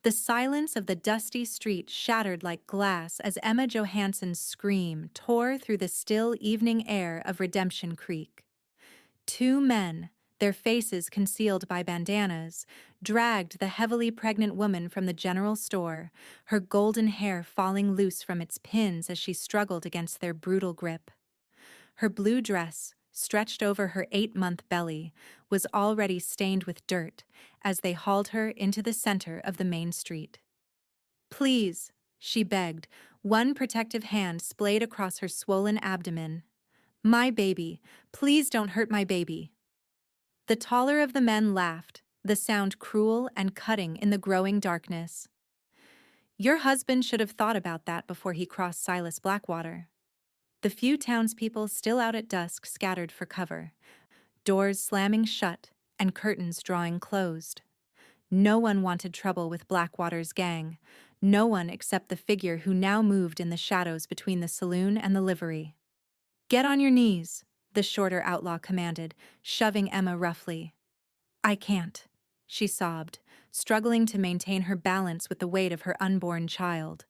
The silence of the dusty street shattered like glass as Emma Johansson's scream tore through the still evening air of Redemption Creek. Two men, their faces concealed by bandanas, dragged the heavily pregnant woman from the general store, her golden hair falling loose from its pins as she struggled against their brutal grip. Her blue dress, stretched over her 8-month belly, was already stained with dirt as they hauled her into the center of the main street. "Please," she begged, one protective hand splayed across her swollen abdomen. "My baby, please don't hurt my baby." The taller of the men laughed, the sound cruel and cutting in the growing darkness. "Your husband should have thought about that before he crossed Silas Blackwater." The few townspeople still out at dusk scattered for cover, doors slamming shut and curtains drawing closed. No one wanted trouble with Blackwater's gang, no one except the figure who now moved in the shadows between the saloon and the livery. "Get on your knees," the shorter outlaw commanded, shoving Emma roughly. "I can't," she sobbed, struggling to maintain her balance with the weight of her unborn child.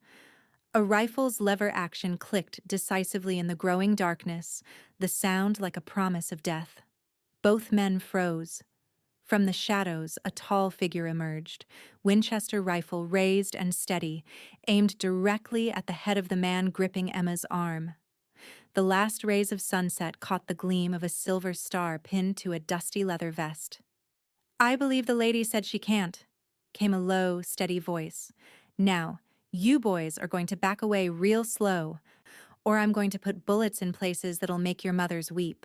A rifle's lever action clicked decisively in the growing darkness, the sound like a promise of death. Both men froze. From the shadows, a tall figure emerged, Winchester rifle raised and steady, aimed directly at the head of the man gripping Emma's arm. The last rays of sunset caught the gleam of a silver star pinned to a dusty leather vest. "I believe the lady said she can't," came a low, steady voice. "Now, you boys are going to back away real slow, or I'm going to put bullets in places that'll make your mothers weep."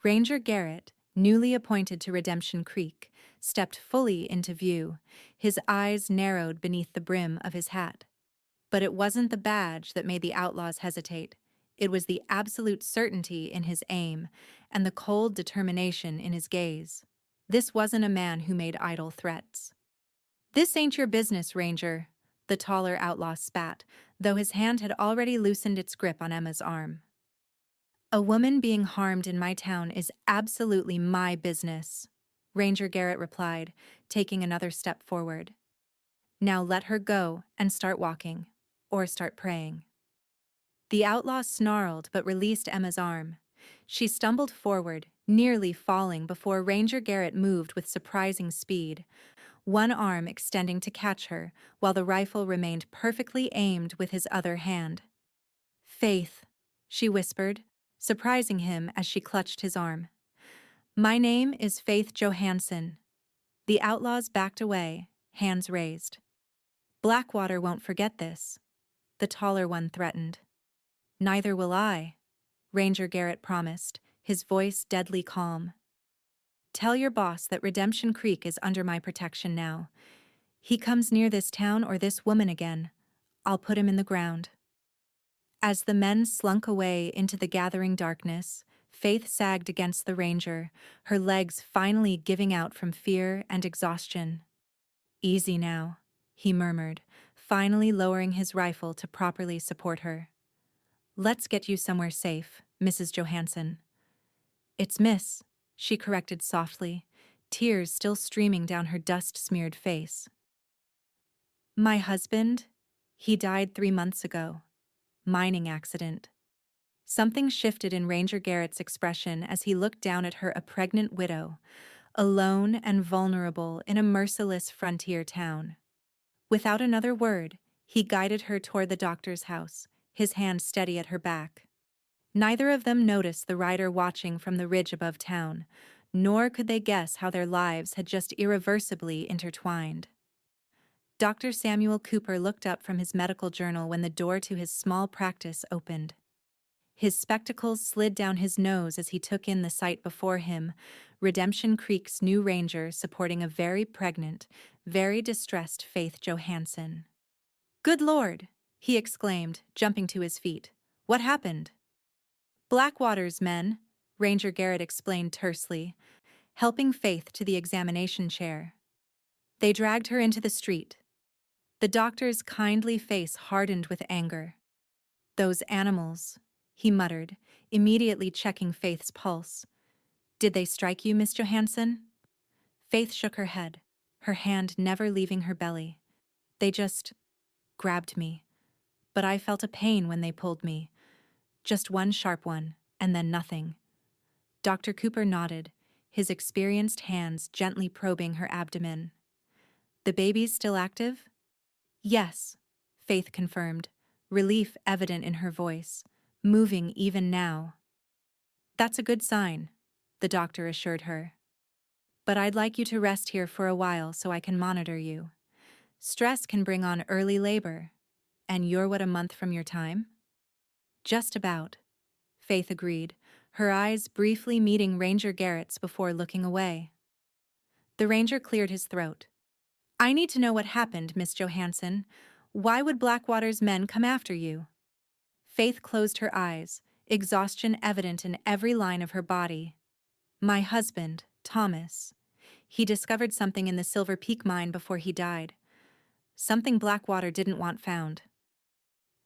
Ranger Garrett, newly appointed to Redemption Creek, stepped fully into view, his eyes narrowed beneath the brim of his hat. But it wasn't the badge that made the outlaws hesitate. It was the absolute certainty in his aim and the cold determination in his gaze. This wasn't a man who made idle threats. "This ain't your business, Ranger," the taller outlaw spat, though his hand had already loosened its grip on Emma's arm. "A woman being harmed in my town is absolutely my business," Ranger Garrett replied, taking another step forward. "Now let her go and start walking, or start praying." The outlaw snarled but released Emma's arm. She stumbled forward, nearly falling before Ranger Garrett moved with surprising speed, one arm extending to catch her, while the rifle remained perfectly aimed with his other hand. "Faith," she whispered, surprising him as she clutched his arm. "My name is Faith Johansson." The outlaws backed away, hands raised. "Blackwater won't forget this," the taller one threatened. "Neither will I," Ranger Garrett promised, his voice deadly calm. "Tell your boss that Redemption Creek is under my protection now. He comes near this town or this woman again, I'll put him in the ground." As the men slunk away into the gathering darkness, Faith sagged against the ranger, her legs finally giving out from fear and exhaustion. "Easy now," he murmured, finally lowering his rifle to properly support her. "Let's get you somewhere safe, Mrs. Johansson." "It's Miss," she corrected softly, tears still streaming down her dust-smeared face. "My husband? He died 3 months ago. Mining accident." Something shifted in Ranger Garrett's expression as he looked down at her, a pregnant widow, alone and vulnerable in a merciless frontier town. Without another word, he guided her toward the doctor's house, his hand steady at her back. Neither of them noticed the rider watching from the ridge above town, nor could they guess how their lives had just irreversibly intertwined. Dr. Samuel Cooper looked up from his medical journal when the door to his small practice opened. His spectacles slid down his nose as he took in the sight before him, Redemption Creek's new ranger supporting a very pregnant, very distressed Faith Johansson. "Good Lord!" he exclaimed, jumping to his feet. "What happened?" "Blackwater's men," Ranger Garrett explained tersely, helping Faith to the examination chair. "They dragged her into the street." The doctor's kindly face hardened with anger. "Those animals," he muttered, immediately checking Faith's pulse. "Did they strike you, Miss Johansson?" Faith shook her head, her hand never leaving her belly. They just grabbed me, but I felt a pain when they pulled me. Just one sharp one, and then nothing. Dr. Cooper nodded, his experienced hands gently probing her abdomen. The baby's still active? Yes, Faith confirmed, relief evident in her voice, moving even now. That's a good sign, the doctor assured her. But I'd like you to rest here for a while so I can monitor you. Stress can bring on early labor. And you're what, a month from your time? Just about, Faith agreed, her eyes briefly meeting Ranger Garrett's before looking away. The ranger cleared his throat. I need to know what happened, Miss Johansson. Why would Blackwater's men come after you? Faith closed her eyes, exhaustion evident in every line of her body. My husband, Thomas. He discovered something in the Silver Peak mine before he died. Something Blackwater didn't want found.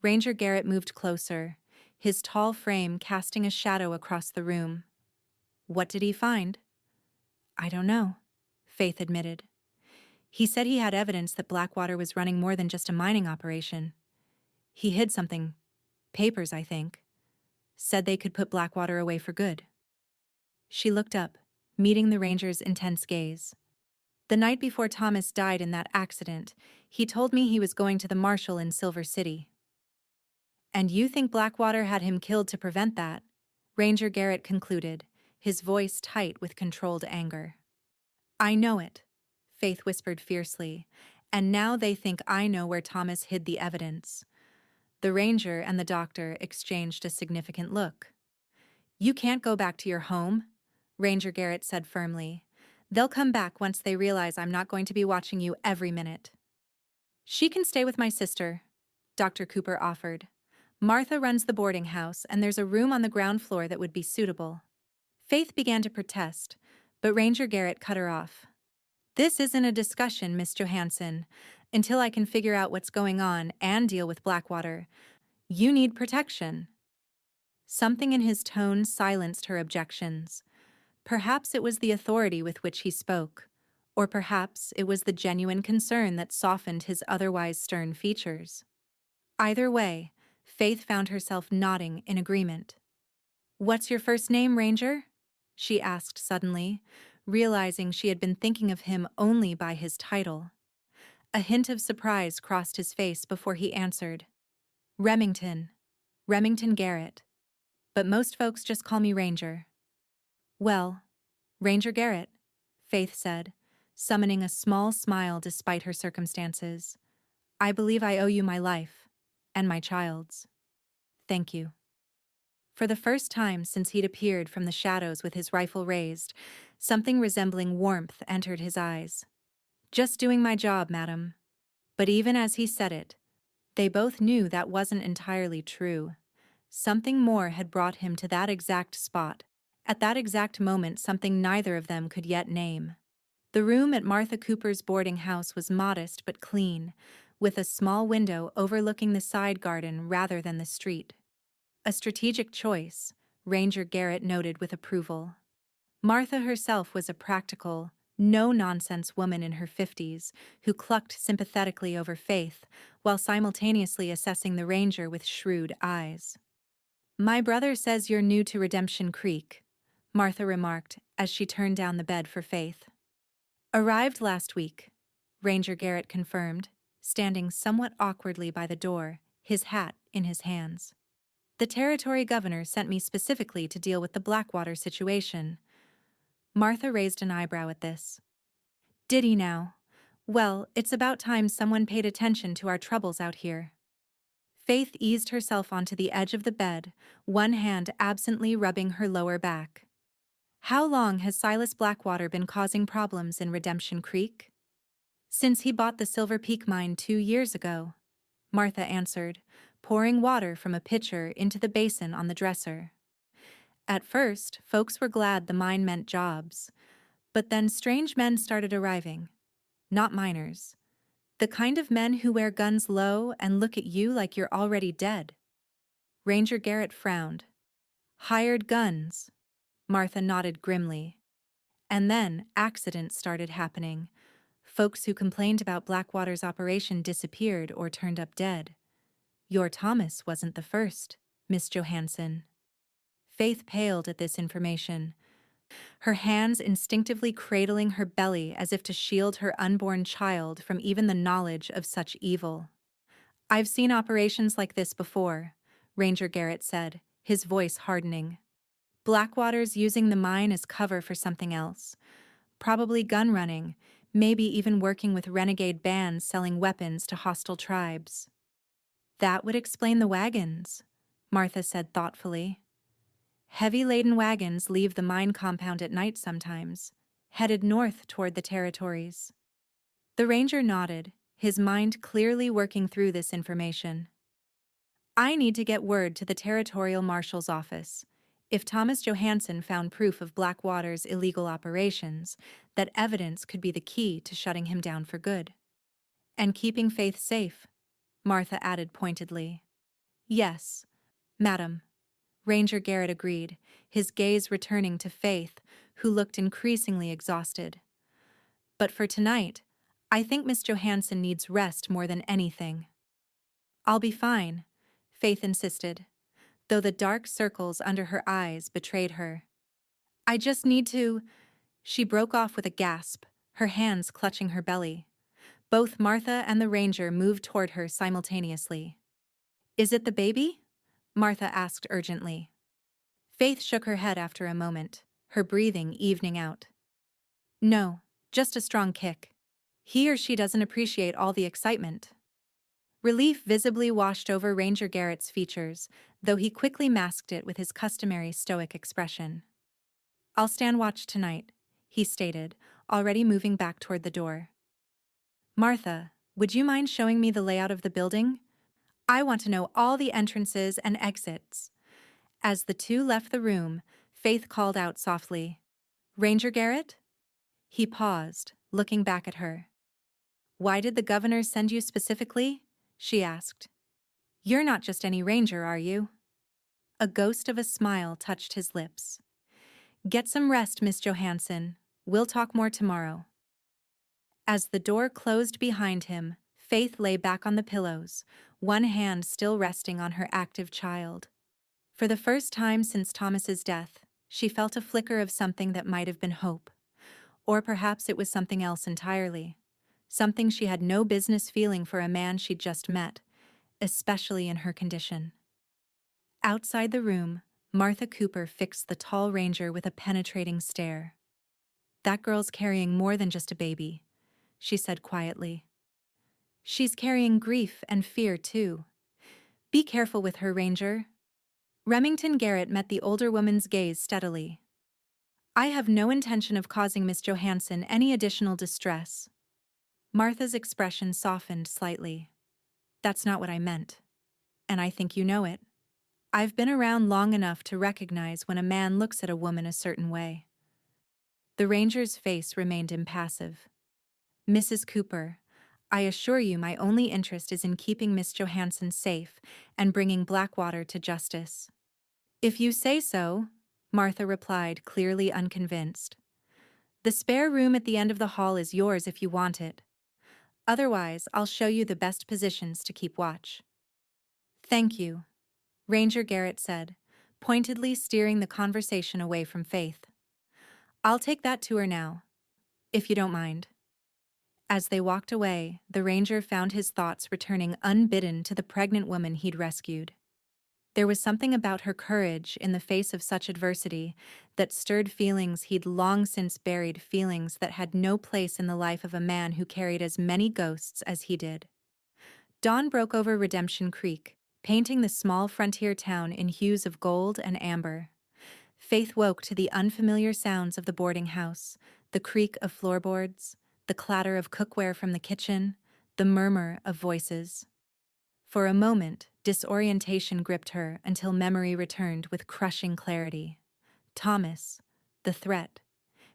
Ranger Garrett moved closer, his tall frame casting a shadow across the room. What did he find? I don't know, Faith admitted. He said he had evidence that Blackwater was running more than just a mining operation. He hid something. Papers, I think. Said they could put Blackwater away for good. She looked up, meeting the ranger's intense gaze. The night before Thomas died in that accident, he told me he was going to the Marshal in Silver City. And you think Blackwater had him killed to prevent that? Ranger Garrett concluded, his voice tight with controlled anger. I know it, Faith whispered fiercely, and now they think I know where Thomas hid the evidence. The ranger and the doctor exchanged a significant look. You can't go back to your home, Ranger Garrett said firmly. They'll come back once they realize I'm not going to be watching you every minute. She can stay with my sister, Dr. Cooper offered. Martha runs the boarding house, and there's a room on the ground floor that would be suitable. Faith began to protest, but Ranger Garrett cut her off. This isn't a discussion, Miss Johansson. Until I can figure out what's going on and deal with Blackwater, you need protection. Something in his tone silenced her objections. Perhaps it was the authority with which he spoke, or perhaps it was the genuine concern that softened his otherwise stern features. Either way, Faith found herself nodding in agreement. What's your first name, Ranger? She asked suddenly, realizing she had been thinking of him only by his title. A hint of surprise crossed his face before he answered. Remington Garrett. But most folks just call me Ranger. Well, Ranger Garrett, Faith said, summoning a small smile despite her circumstances. I believe I owe you my life, and my child's. Thank you. For the first time since he'd appeared from the shadows with his rifle raised, something resembling warmth entered his eyes. Just doing my job, madam. But even as he said it, they both knew that wasn't entirely true. Something more had brought him to that exact spot, at that exact moment, something neither of them could yet name. The room at Martha Cooper's boarding house was modest but clean, with a small window overlooking the side garden rather than the street. A strategic choice, Ranger Garrett noted with approval. Martha herself was a practical, no-nonsense woman in her 50s who clucked sympathetically over Faith while simultaneously assessing the ranger with shrewd eyes. My brother says you're new to Redemption Creek, Martha remarked as she turned down the bed for Faith. Arrived last week, Ranger Garrett confirmed, standing somewhat awkwardly by the door, his hat in his hands. The territory governor sent me specifically to deal with the Blackwater situation. Martha raised an eyebrow at this. Did he now? Well, it's about time someone paid attention to our troubles out here. Faith eased herself onto the edge of the bed, one hand absently rubbing her lower back. How long has Silas Blackwater been causing problems in Redemption Creek? Since he bought the Silver Peak mine 2 years ago, Martha answered, pouring water from a pitcher into the basin on the dresser. At first, folks were glad the mine meant jobs, but then strange men started arriving. Not miners. The kind of men who wear guns low and look at you like you're already dead. Ranger Garrett frowned. Hired guns. Martha nodded grimly. And then accidents started happening. Folks who complained about Blackwater's operation disappeared or turned up dead. Your Thomas wasn't the first, Miss Johansson. Faith paled at this information, her hands instinctively cradling her belly as if to shield her unborn child from even the knowledge of such evil. I've seen operations like this before, Ranger Garrett said, his voice hardening. Blackwater's using the mine as cover for something else. Probably gun running, maybe even working with renegade bands selling weapons to hostile tribes. That would explain the wagons, Martha said thoughtfully. Heavy-laden wagons leave the mine compound at night sometimes, headed north toward the territories. The ranger nodded, his mind clearly working through this information. I need to get word to the territorial marshal's office. If Thomas Johansson found proof of Blackwater's illegal operations, that evidence could be the key to shutting him down for good. And keeping Faith safe, Martha added pointedly. Yes, madam. Ranger Garrett agreed, his gaze returning to Faith, who looked increasingly exhausted. But for tonight, I think Miss Johansson needs rest more than anything. I'll be fine, Faith insisted, though the dark circles under her eyes betrayed her. I just need to... She broke off with a gasp, her hands clutching her belly. Both Martha and the ranger moved toward her simultaneously. Is it the baby? Martha asked urgently. Faith shook her head after a moment, her breathing evening out. No, just a strong kick. He or she doesn't appreciate all the excitement. Relief visibly washed over Ranger Garrett's features, though he quickly masked it with his customary stoic expression. I'll stand watch tonight, he stated, already moving back toward the door. Martha, would you mind showing me the layout of the building? I want to know all the entrances and exits. As the two left the room, Faith called out softly, Ranger Garrett? He paused, looking back at her. Why did the governor send you specifically? She asked. You're not just any ranger, are you? A ghost of a smile touched his lips. Get some rest, Miss Johansson. We'll talk more tomorrow. As the door closed behind him, Faith lay back on the pillows, one hand still resting on her active child. For the first time since Thomas's death, she felt a flicker of something that might have been hope. Or perhaps it was something else entirely. Something she had no business feeling for a man she'd just met, especially in her condition. Outside the room, Martha Cooper fixed the tall ranger with a penetrating stare. That girl's carrying more than just a baby, she said quietly. She's carrying grief and fear, too. Be careful with her, Ranger. Remington Garrett met the older woman's gaze steadily. I have no intention of causing Miss Johansson any additional distress. Martha's expression softened slightly. That's not what I meant. And I think you know it. I've been around long enough to recognize when a man looks at a woman a certain way. The ranger's face remained impassive. Mrs. Cooper, I assure you my only interest is in keeping Miss Johansson safe and bringing Blackwater to justice. If you say so, Martha replied, clearly unconvinced. The spare room at the end of the hall is yours if you want it. Otherwise, I'll show you the best positions to keep watch. Thank you, Ranger Garrett said, pointedly steering the conversation away from Faith. I'll take that to her now, if you don't mind. As they walked away, the ranger found his thoughts returning unbidden to the pregnant woman he'd rescued. There was something about her courage in the face of such adversity that stirred feelings he'd long since buried, feelings that had no place in the life of a man who carried as many ghosts as he did. Dawn broke over Redemption Creek, painting the small frontier town in hues of gold and amber. Faith woke to the unfamiliar sounds of the boarding house, the creak of floorboards, the clatter of cookware from the kitchen, the murmur of voices. For a moment, disorientation gripped her until memory returned with crushing clarity. Thomas, the threat,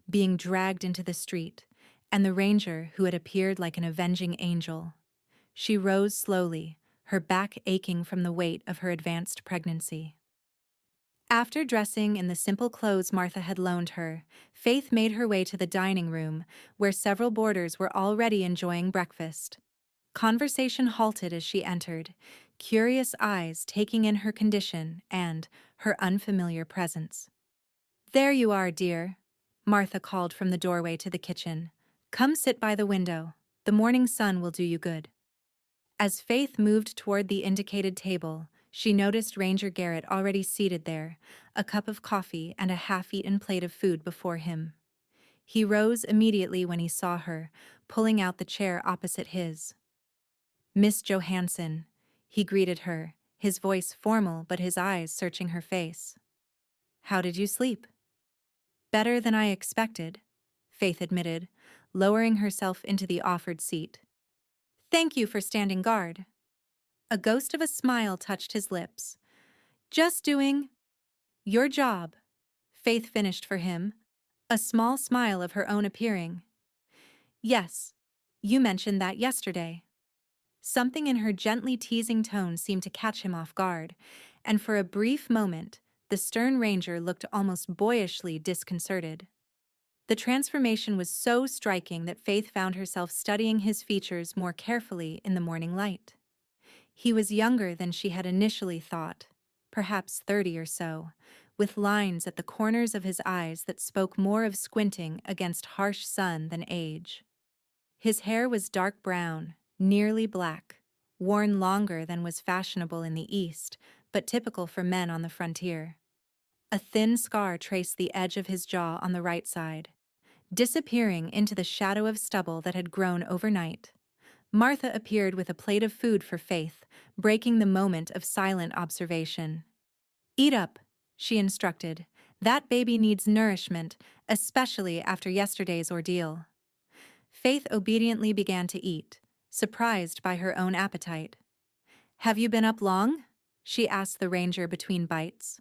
being dragged into the street, and the ranger who had appeared like an avenging angel. She rose slowly, her back aching from the weight of her advanced pregnancy. After dressing in the simple clothes Martha had loaned her, Faith made her way to the dining room, where several boarders were already enjoying breakfast. Conversation halted as she entered, curious eyes taking in her condition and her unfamiliar presence. "There you are, dear," Martha called from the doorway to the kitchen. "Come sit by the window. The morning sun will do you good." As Faith moved toward the indicated table, she noticed Ranger Garrett already seated there, a cup of coffee and a half-eaten plate of food before him. He rose immediately when he saw her, pulling out the chair opposite his. "Miss Johansson," he greeted her, his voice formal but his eyes searching her face. "How did you sleep?" "Better than I expected," Faith admitted, lowering herself into the offered seat. "Thank you for standing guard." A ghost of a smile touched his lips. "Just doing your job," Faith finished for him, a small smile of her own appearing. "Yes, you mentioned that yesterday." Something in her gently teasing tone seemed to catch him off guard, and for a brief moment, the stern ranger looked almost boyishly disconcerted. The transformation was so striking that Faith found herself studying his features more carefully in the morning light. He was younger than she had initially thought, perhaps 30 or so, with lines at the corners of his eyes that spoke more of squinting against harsh sun than age. His hair was dark brown, nearly black, worn longer than was fashionable in the East, but typical for men on the frontier. A thin scar traced the edge of his jaw on the right side, disappearing into the shadow of stubble that had grown overnight. Martha appeared with a plate of food for Faith, breaking the moment of silent observation. "Eat up," she instructed. "That baby needs nourishment, especially after yesterday's ordeal." Faith obediently began to eat, surprised by her own appetite. "Have you been up long?" she asked the ranger between bites.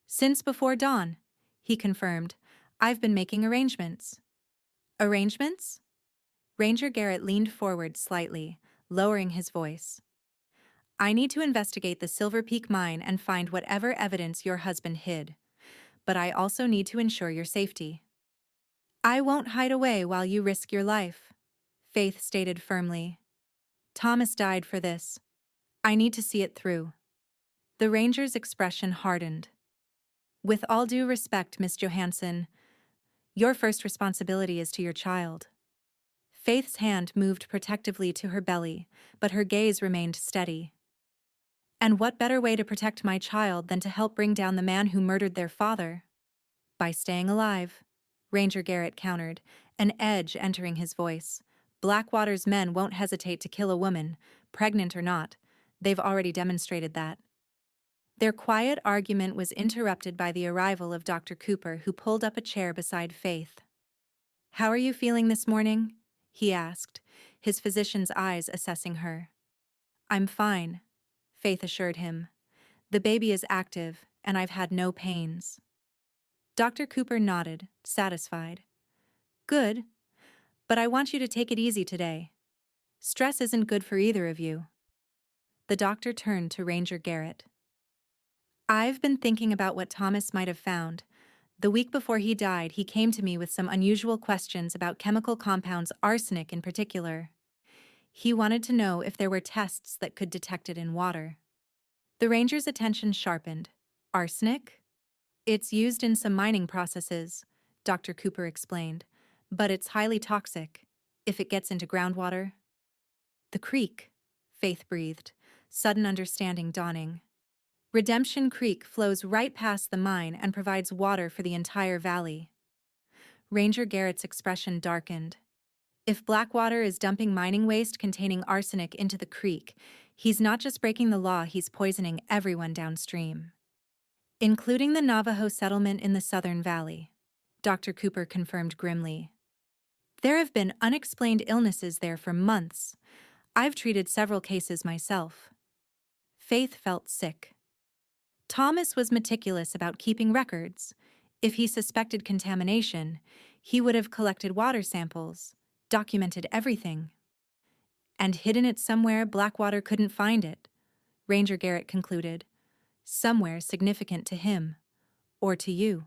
"Since before dawn," he confirmed. "I've been making arrangements." "Arrangements?" Ranger Garrett leaned forward slightly, lowering his voice. "I need to investigate the Silver Peak mine and find whatever evidence your husband hid. But I also need to ensure your safety." "I won't hide away while you risk your life," Faith stated firmly. "Thomas died for this. I need to see it through." The ranger's expression hardened. "With all due respect, Miss Johansson, your first responsibility is to your child." Faith's hand moved protectively to her belly, but her gaze remained steady. "And what better way to protect my child than to help bring down the man who murdered their father?" "By staying alive," Ranger Garrett countered, an edge entering his voice. "Blackwater's men won't hesitate to kill a woman, pregnant or not. They've already demonstrated that." Their quiet argument was interrupted by the arrival of Dr. Cooper, who pulled up a chair beside Faith. "How are you feeling this morning?" he asked, his physician's eyes assessing her. "I'm fine," Faith assured him. "The baby is active, and I've had no pains." Dr. Cooper nodded, satisfied. "Good, but I want you to take it easy today. Stress isn't good for either of you." The doctor turned to Ranger Garrett. "I've been thinking about what Thomas might have found. The week before he died, he came to me with some unusual questions about chemical compounds, arsenic in particular. He wanted to know if there were tests that could detect it in water." The ranger's attention sharpened. "Arsenic?" "It's used in some mining processes," Dr. Cooper explained, "but it's highly toxic if it gets into groundwater." "The creek," Faith breathed, sudden understanding dawning. "Redemption Creek flows right past the mine and provides water for the entire valley." Ranger Garrett's expression darkened. If Blackwater is dumping mining waste containing arsenic into the creek, he's not just breaking the law, he's poisoning everyone downstream. "Including the Navajo settlement in the Southern Valley," Dr. Cooper confirmed grimly. "There have been unexplained illnesses there for months. I've treated several cases myself." Faith felt sick. Thomas was meticulous about keeping records. If he suspected contamination, he would have collected water samples, documented everything. And hidden it somewhere Blackwater couldn't find it, Ranger Garrett concluded. somewhere significant to him, or to you.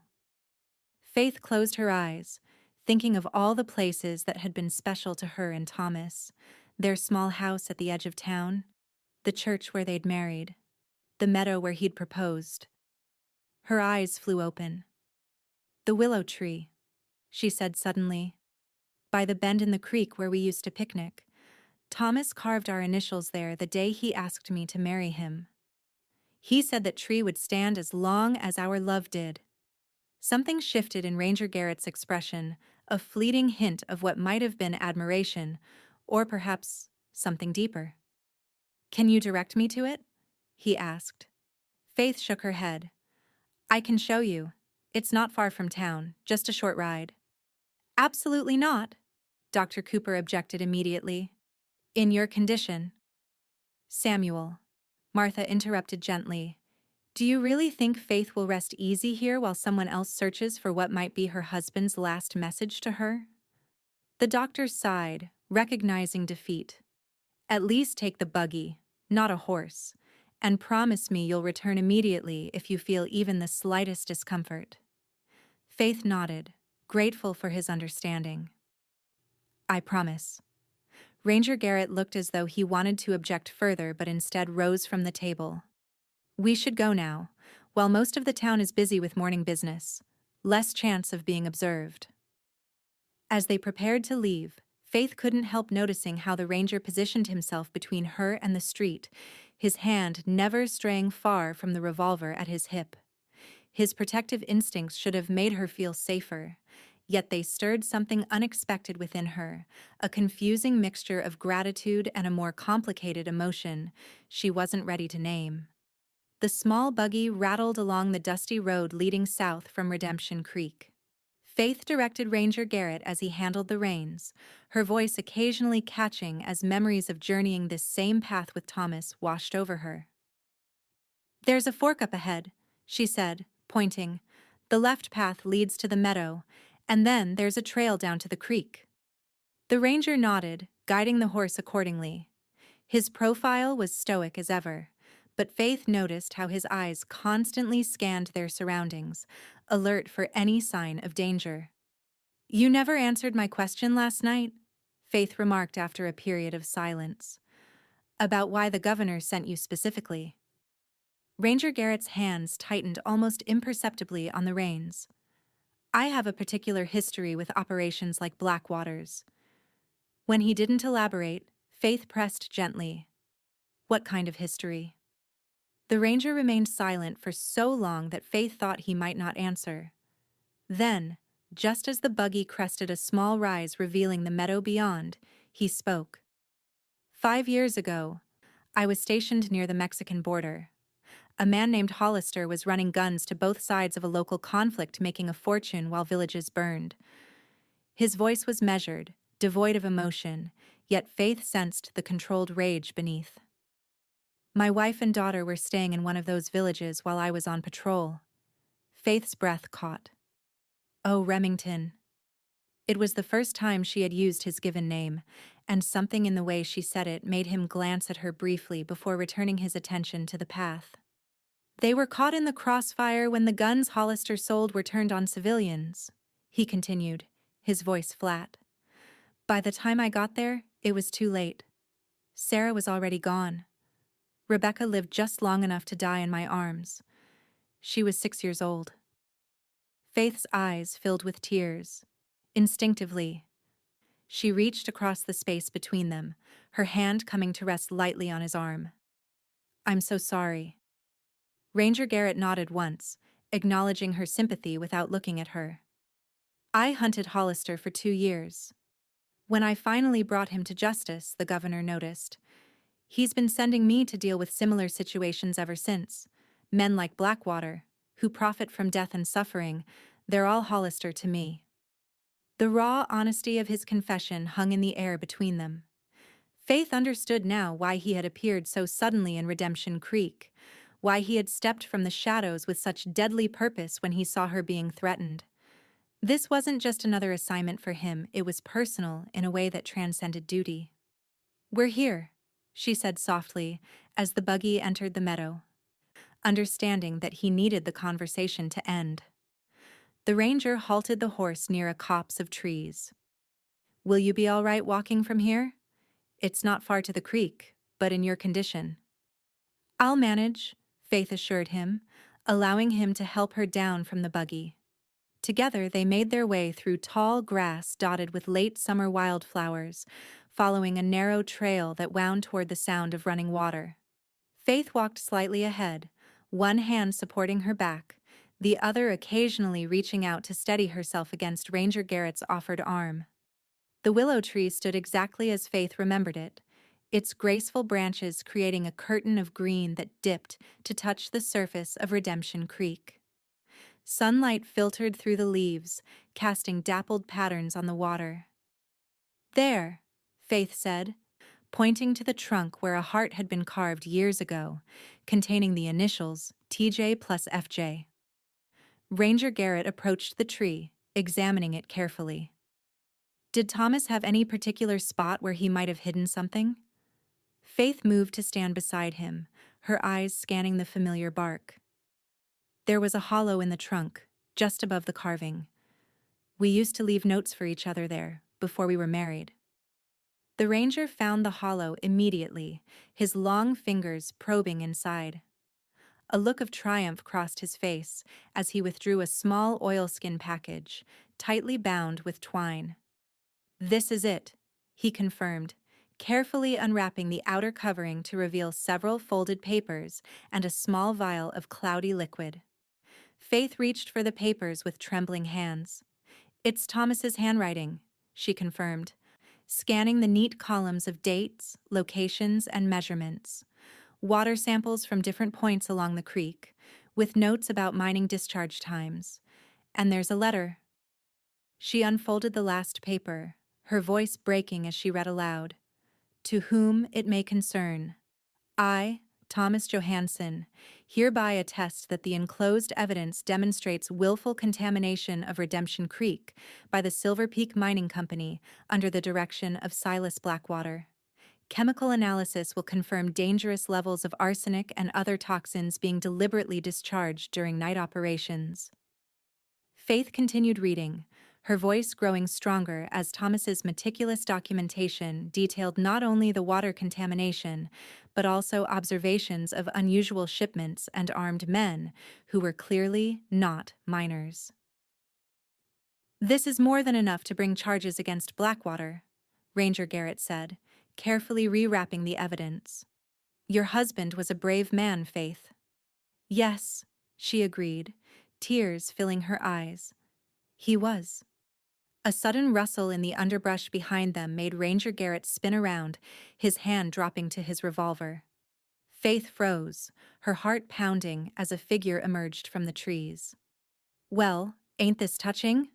Faith closed her eyes, thinking of all the places that had been special to her and Thomas, their small house at the edge of town, the church where they'd married, the meadow where he'd proposed. Her eyes flew open. "The willow tree," she said suddenly. "By the bend in the creek where we used to picnic. Thomas carved our initials there the day he asked me to marry him. He said that tree would stand as long as our love did." Something shifted in Ranger Garrett's expression, a fleeting hint of what might have been admiration, or perhaps something deeper. "Can you direct me to it?" he asked. Faith shook her head. "I can show you. It's not far from town, just a short ride." "Absolutely not," Dr. Cooper objected immediately. "In your condition." "Samuel," Martha interrupted gently, "do you really think Faith will rest easy here while someone else searches for what might be her husband's last message to her?" The doctor sighed, recognizing defeat. "At least take the buggy, not a horse, and promise me you'll return immediately if you feel even the slightest discomfort." Faith nodded, grateful for his understanding. "I promise." Ranger Garrett looked as though he wanted to object further but instead rose from the table. "We should go now, while most of the town is busy with morning business. Less chance of being observed." As they prepared to leave, Faith couldn't help noticing how the ranger positioned himself between her and the street, his hand never straying far from the revolver at his hip. His protective instincts should have made her feel safer, yet they stirred something unexpected within her, a confusing mixture of gratitude and a more complicated emotion she wasn't ready to name. The small buggy rattled along the dusty road leading south from Redemption Creek. Faith directed Ranger Garrett as he handled the reins, her voice occasionally catching as memories of journeying this same path with Thomas washed over her. "There's a fork up ahead," she said, pointing. "The left path leads to the meadow, and then there's a trail down to the creek." The ranger nodded, guiding the horse accordingly. His profile was stoic as ever, but Faith noticed how his eyes constantly scanned their surroundings, alert for any sign of danger. "You never answered my question last night," Faith remarked after a period of silence. "About why the governor sent you specifically." Ranger Garrett's hands tightened almost imperceptibly on the reins. "I have a particular history with operations like Blackwater's." When he didn't elaborate, Faith pressed gently. "What kind of history?" The ranger remained silent for so long that Faith thought he might not answer. Then, just as the buggy crested a small rise revealing the meadow beyond, he spoke. "5 years ago, I was stationed near the Mexican border. A man named Hollister was running guns to both sides of a local conflict, making a fortune while villages burned." His voice was measured, devoid of emotion, yet Faith sensed the controlled rage beneath. "My wife and daughter were staying in one of those villages while I was on patrol." Faith's breath caught. "Oh, Remington." It was the first time she had used his given name, and something in the way she said it made him glance at her briefly before returning his attention to the path. "They were caught in the crossfire when the guns Hollister sold were turned on civilians," he continued, his voice flat. "By the time I got there, it was too late. Sarah was already gone. Rebecca lived just long enough to die in my arms. She was 6 years old." Faith's eyes filled with tears. Instinctively, she reached across the space between them, her hand coming to rest lightly on his arm. "I'm so sorry." Ranger Garrett nodded once, acknowledging her sympathy without looking at her. "I hunted Hollister for 2 years. When I finally brought him to justice," the governor noticed, "he's been sending me to deal with similar situations ever since. Men like Blackwater, who profit from death and suffering, they're all Hollister to me." The raw honesty of his confession hung in the air between them. Faith understood now why he had appeared so suddenly in Redemption Creek, why he had stepped from the shadows with such deadly purpose when he saw her being threatened. This wasn't just another assignment for him, it was personal in a way that transcended duty. "We're here," she said softly, as the buggy entered the meadow. understanding that he needed the conversation to end. The ranger halted the horse near a copse of trees. "Will you be all right walking from here? It's not far to the creek, but in your condition." "I'll manage," Faith assured him, allowing him to help her down from the buggy. Together they made their way through tall grass dotted with late summer wildflowers, following a narrow trail that wound toward the sound of running water. Faith walked slightly ahead, one hand supporting her back, the other occasionally reaching out to steady herself against Ranger Garrett's offered arm. The willow tree stood exactly as Faith remembered it, its graceful branches creating a curtain of green that dipped to touch the surface of Redemption Creek. Sunlight filtered through the leaves, casting dappled patterns on the water. "There," Faith said, pointing to the trunk where a heart had been carved years ago, containing the initials TJ plus FJ. Ranger Garrett approached the tree, examining it carefully. Did Thomas have any particular spot where he might have hidden something? Faith moved to stand beside him, her eyes scanning the familiar bark. There was a hollow in the trunk, just above the carving. We used to leave notes for each other there, before we were married. The ranger found the hollow immediately, his long fingers probing inside. A look of triumph crossed his face as he withdrew a small oilskin package, tightly bound with twine. "This is it," he confirmed, carefully unwrapping the outer covering to reveal several folded papers and a small vial of cloudy liquid. Faith reached for the papers with trembling hands. "It's Thomas's handwriting," she confirmed, scanning the neat columns of dates, locations, and measurements. Water samples from different points along the creek, with notes about mining discharge times. And there's a letter. She unfolded the last paper, her voice breaking as she read aloud. "To whom it may concern. I, Thomas Johansson, hereby attest that the enclosed evidence demonstrates willful contamination of Redemption Creek by the Silver Peak Mining Company under the direction of Silas Blackwater. Chemical analysis will confirm dangerous levels of arsenic and other toxins being deliberately discharged during night operations." Faith continued reading, her voice growing stronger as Thomas's meticulous documentation detailed not only the water contamination, but also observations of unusual shipments and armed men who were clearly not miners. "This is more than enough to bring charges against Blackwater," Ranger Garrett said, carefully rewrapping the evidence. "Your husband was a brave man, Faith." "Yes," she agreed, tears filling her eyes. "He was." A sudden rustle in the underbrush behind them made Ranger Garrett spin around, his hand dropping to his revolver. Faith froze, her heart pounding as a figure emerged from the trees. "Well, ain't this touching?"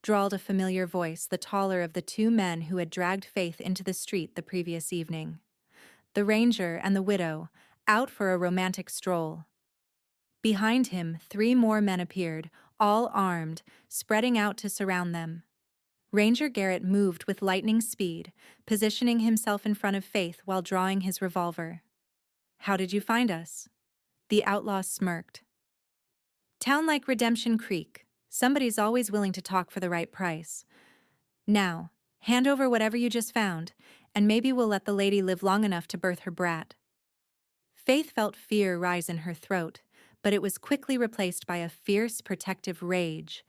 drawled a familiar voice, the taller of the two men who had dragged Faith into the street the previous evening. The ranger and the widow, out for a romantic stroll. Behind him, 3 more men appeared, all armed, spreading out to surround them. Ranger Garrett moved with lightning speed, positioning himself in front of Faith while drawing his revolver. "How did you find us?" The outlaw smirked. "Town like Redemption Creek. Somebody's always willing to talk for the right price. Now, hand over whatever you just found, and maybe we'll let the lady live long enough to birth her brat." Faith felt fear rise in her throat, but it was quickly replaced by a fierce, protective rage.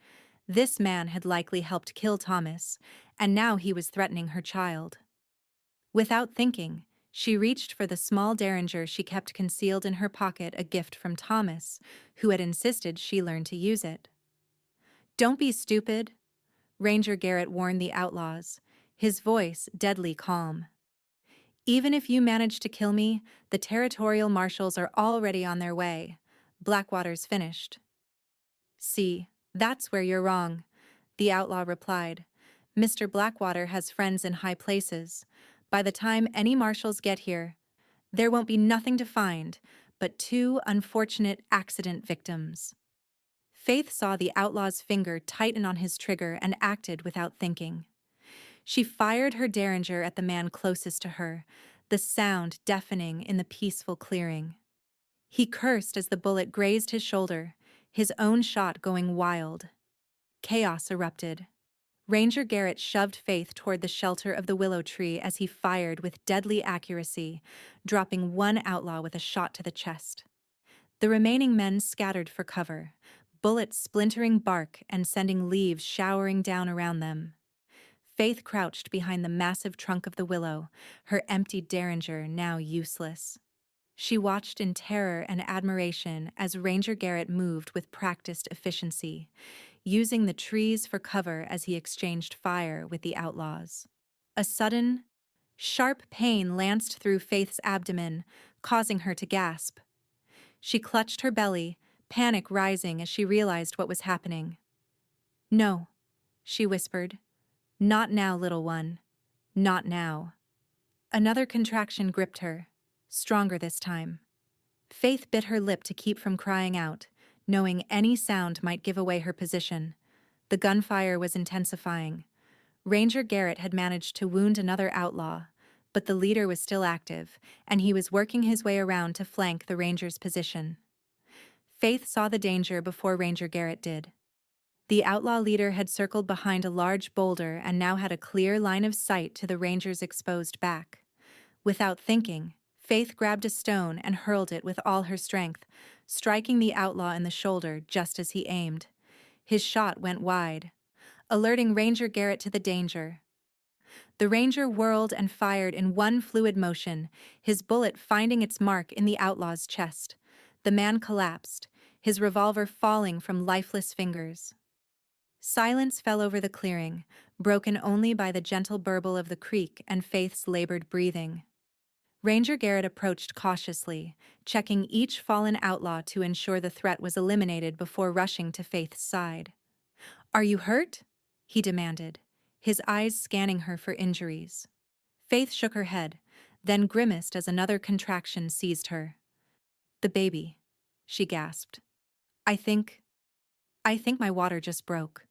This man had likely helped kill Thomas, and now he was threatening her child. Without thinking, she reached for the small derringer she kept concealed in her pocket, a gift from Thomas, who had insisted she learn to use it. "Don't be stupid," Ranger Garrett warned the outlaws, his voice deadly calm. "Even if you manage to kill me, the territorial marshals are already on their way. Blackwater's finished." "See, that's where you're wrong," the outlaw replied. "Mr. Blackwater has friends in high places. By the time any marshals get here, there won't be nothing to find but 2 unfortunate accident victims." Faith saw the outlaw's finger tighten on his trigger and acted without thinking. She fired her derringer at the man closest to her, the sound deafening in the peaceful clearing. He cursed as the bullet grazed his shoulder, his own shot going wild. Chaos erupted. Ranger Garrett shoved Faith toward the shelter of the willow tree as he fired with deadly accuracy, dropping one outlaw with a shot to the chest. The remaining men scattered for cover, bullets splintering bark and sending leaves showering down around them. Faith crouched behind the massive trunk of the willow, her empty derringer now useless. She watched in terror and admiration as Ranger Garrett moved with practiced efficiency, using the trees for cover as he exchanged fire with the outlaws. A sudden, sharp pain lanced through Faith's abdomen, causing her to gasp. She clutched her belly, panic rising as she realized what was happening. "No," she whispered. "Not now, little one. Not now." Another contraction gripped her, stronger this time. Faith bit her lip to keep from crying out, knowing any sound might give away her position. The gunfire was intensifying. Ranger Garrett had managed to wound another outlaw, but the leader was still active, and he was working his way around to flank the ranger's position. Faith saw the danger before Ranger Garrett did. The outlaw leader had circled behind a large boulder and now had a clear line of sight to the ranger's exposed back. Without thinking, Faith grabbed a stone and hurled it with all her strength, striking the outlaw in the shoulder just as he aimed. His shot went wide, alerting Ranger Garrett to the danger. The ranger whirled and fired in one fluid motion, his bullet finding its mark in the outlaw's chest. The man collapsed, his revolver falling from lifeless fingers. Silence fell over the clearing, broken only by the gentle burble of the creek and Faith's labored breathing. Ranger Garrett approached cautiously, checking each fallen outlaw to ensure the threat was eliminated before rushing to Faith's side. "Are you hurt?" he demanded, his eyes scanning her for injuries. Faith shook her head, then grimaced as another contraction seized her. "The baby," she gasped. I think my water just broke."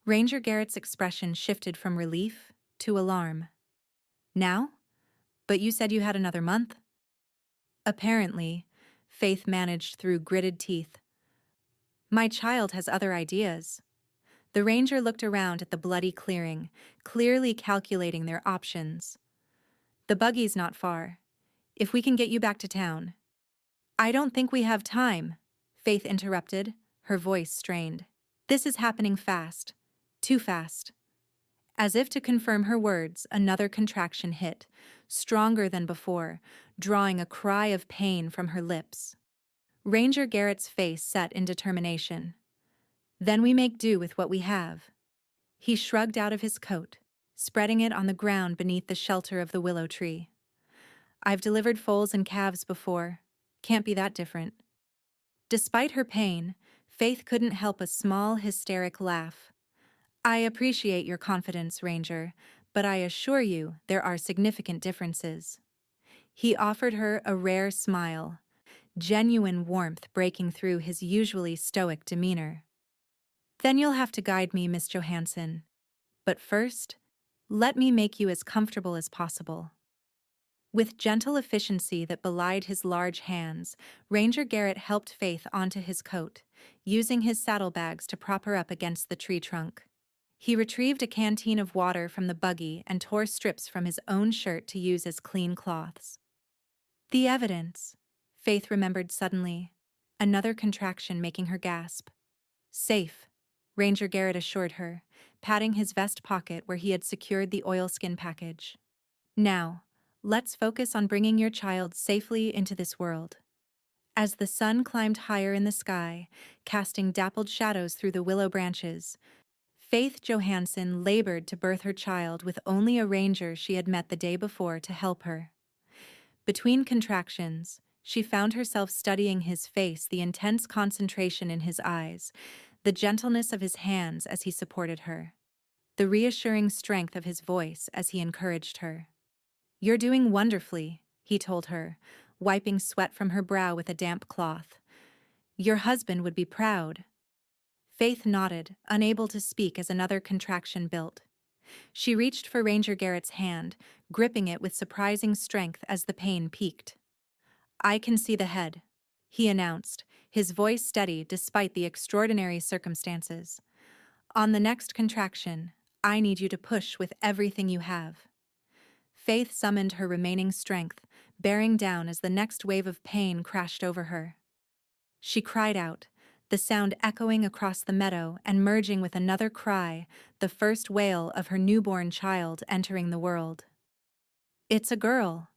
Ranger Garrett's expression shifted from relief to alarm. "Now? But you said you had another month." Apparently, Faith managed through gritted teeth. "My child has other ideas." The ranger looked around at the bloody clearing, clearly calculating their options. "The buggy's not far. If we can get you back to town." "I don't think we have time," Faith interrupted, her voice strained. "This is happening fast. Too fast." As if to confirm her words, another contraction hit, stronger than before, drawing a cry of pain from her lips. Ranger Garrett's face set in determination. "Then we make do with what we have." He shrugged out of his coat, spreading it on the ground beneath the shelter of the willow tree. "I've delivered foals and calves before. Can't be that different." Despite her pain, Faith couldn't help a small, hysteric laugh. "I appreciate your confidence, Ranger, but I assure you there are significant differences." He offered her a rare smile, genuine warmth breaking through his usually stoic demeanor. "Then you'll have to guide me, Miss Johansson. But first, let me make you as comfortable as possible." With gentle efficiency that belied his large hands, Ranger Garrett helped Faith onto his coat, using his saddlebags to prop her up against the tree trunk. He retrieved a canteen of water from the buggy and tore strips from his own shirt to use as clean cloths. "The evidence," Faith remembered suddenly, another contraction making her gasp. "Safe," Ranger Garrett assured her, patting his vest pocket where he had secured the oilskin package. "Now, let's focus on bringing your child safely into this world." As the sun climbed higher in the sky, casting dappled shadows through the willow branches, Faith Johansson labored to birth her child with only a ranger she had met the day before to help her. Between contractions, she found herself studying his face, the intense concentration in his eyes, the gentleness of his hands as he supported her, the reassuring strength of his voice as he encouraged her. "You're doing wonderfully," he told her, wiping sweat from her brow with a damp cloth. "Your husband would be proud." Faith nodded, unable to speak as another contraction built. She reached for Ranger Garrett's hand, gripping it with surprising strength as the pain peaked. "I can see the head," he announced, his voice steady despite the extraordinary circumstances. On the next contraction, I need you to push with everything you have. Faith summoned her remaining strength, bearing down as the next wave of pain crashed over her. She cried out, the sound echoing across the meadow and merging with another cry, the first wail of her newborn child entering the world. "It's a girl,"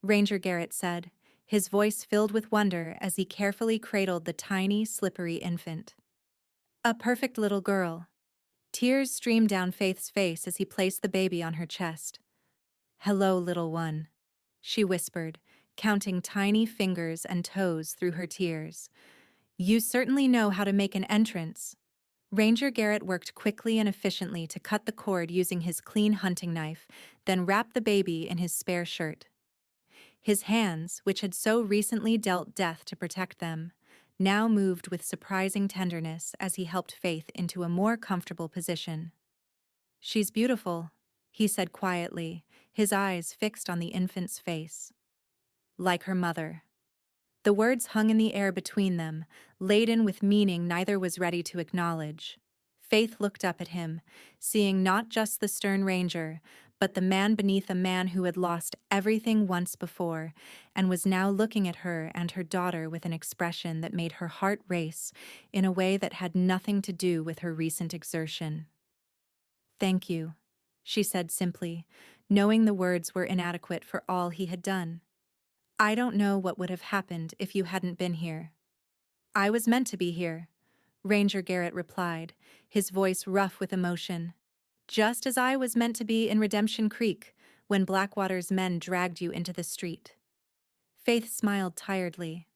Ranger Garrett said, his voice filled with wonder as he carefully cradled the tiny, slippery infant. "A perfect little girl." Tears streamed down Faith's face as he placed the baby on her chest. "Hello, little one," she whispered, counting tiny fingers and toes through her tears. "You certainly know how to make an entrance." Ranger Garrett worked quickly and efficiently to cut the cord using his clean hunting knife, then wrap the baby in his spare shirt. His hands, which had so recently dealt death to protect them, now moved with surprising tenderness as he helped Faith into a more comfortable position. "She's beautiful," he said quietly, his eyes fixed on the infant's face. "Like her mother." The words hung in the air between them, laden with meaning neither was ready to acknowledge. Faith looked up at him, seeing not just the stern ranger, but the man beneath a man who had lost everything once before, and was now looking at her and her daughter with an expression that made her heart race in a way that had nothing to do with her recent exertion. "Thank you," she said simply, knowing the words were inadequate for all he had done. "I don't know what would have happened if you hadn't been here." "I was meant to be here," Ranger Garrett replied, his voice rough with emotion. "Just as I was meant to be in Redemption Creek when Blackwater's men dragged you into the street." Faith smiled tiredly.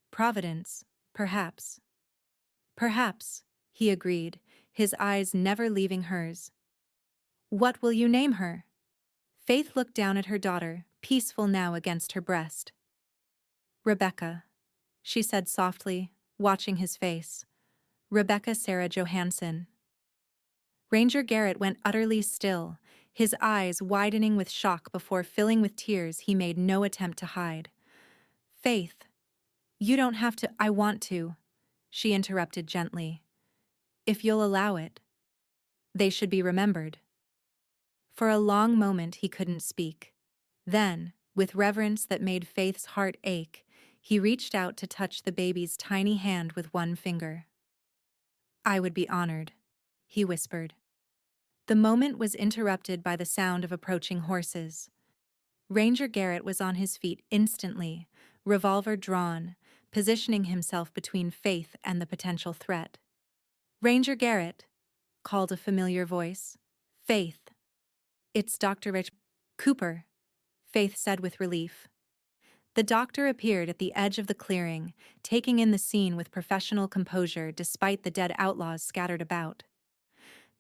"Providence, perhaps." "Perhaps," he agreed, his eyes never leaving hers. "What will you name her?" Faith looked down at her daughter, peaceful now against her breast. "Rebecca," she said softly, watching his face. "Rebecca Sarah Johansson." Ranger Garrett went utterly still, his eyes widening with shock before filling with tears he made no attempt to hide. "Faith, you don't have to—" "I want to," she interrupted gently. "If you'll allow it. They should be remembered." For a long moment he couldn't speak. Then, with reverence that made Faith's heart ache, he reached out to touch the baby's tiny hand with one finger. "I would be honored," he whispered. The moment was interrupted by the sound of approaching horses. Ranger Garrett was on his feet instantly, revolver drawn, positioning himself between Faith and the potential threat. "Ranger Garrett," called a familiar voice. "Faith." "It's Dr. Cooper," Faith said with relief. The doctor appeared at the edge of the clearing, taking in the scene with professional composure despite the dead outlaws scattered about.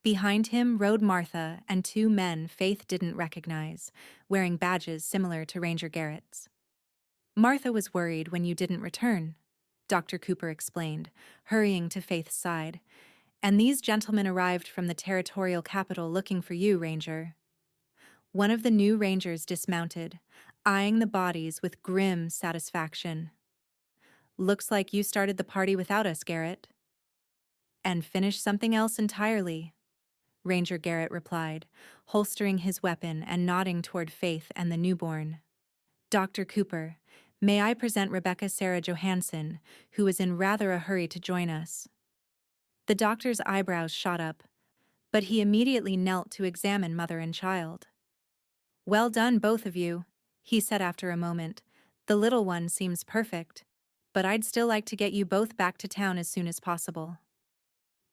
Behind him rode Martha and two men Faith didn't recognize, wearing badges similar to Ranger Garrett's. "Martha was worried when you didn't return," Dr. Cooper explained, hurrying to Faith's side. "And these gentlemen arrived from the territorial capital looking for you, Ranger." One of the new rangers dismounted, eyeing the bodies with grim satisfaction. "Looks like you started the party without us, Garrett." "And finished something else entirely," Ranger Garrett replied, holstering his weapon and nodding toward Faith and the newborn. "Dr. Cooper, may I present Rebecca Sarah Johansson, who is in rather a hurry to join us." The doctor's eyebrows shot up, but he immediately knelt to examine mother and child. "Well done, both of you," he said after a moment. "The little one seems perfect, but I'd still like to get you both back to town as soon as possible."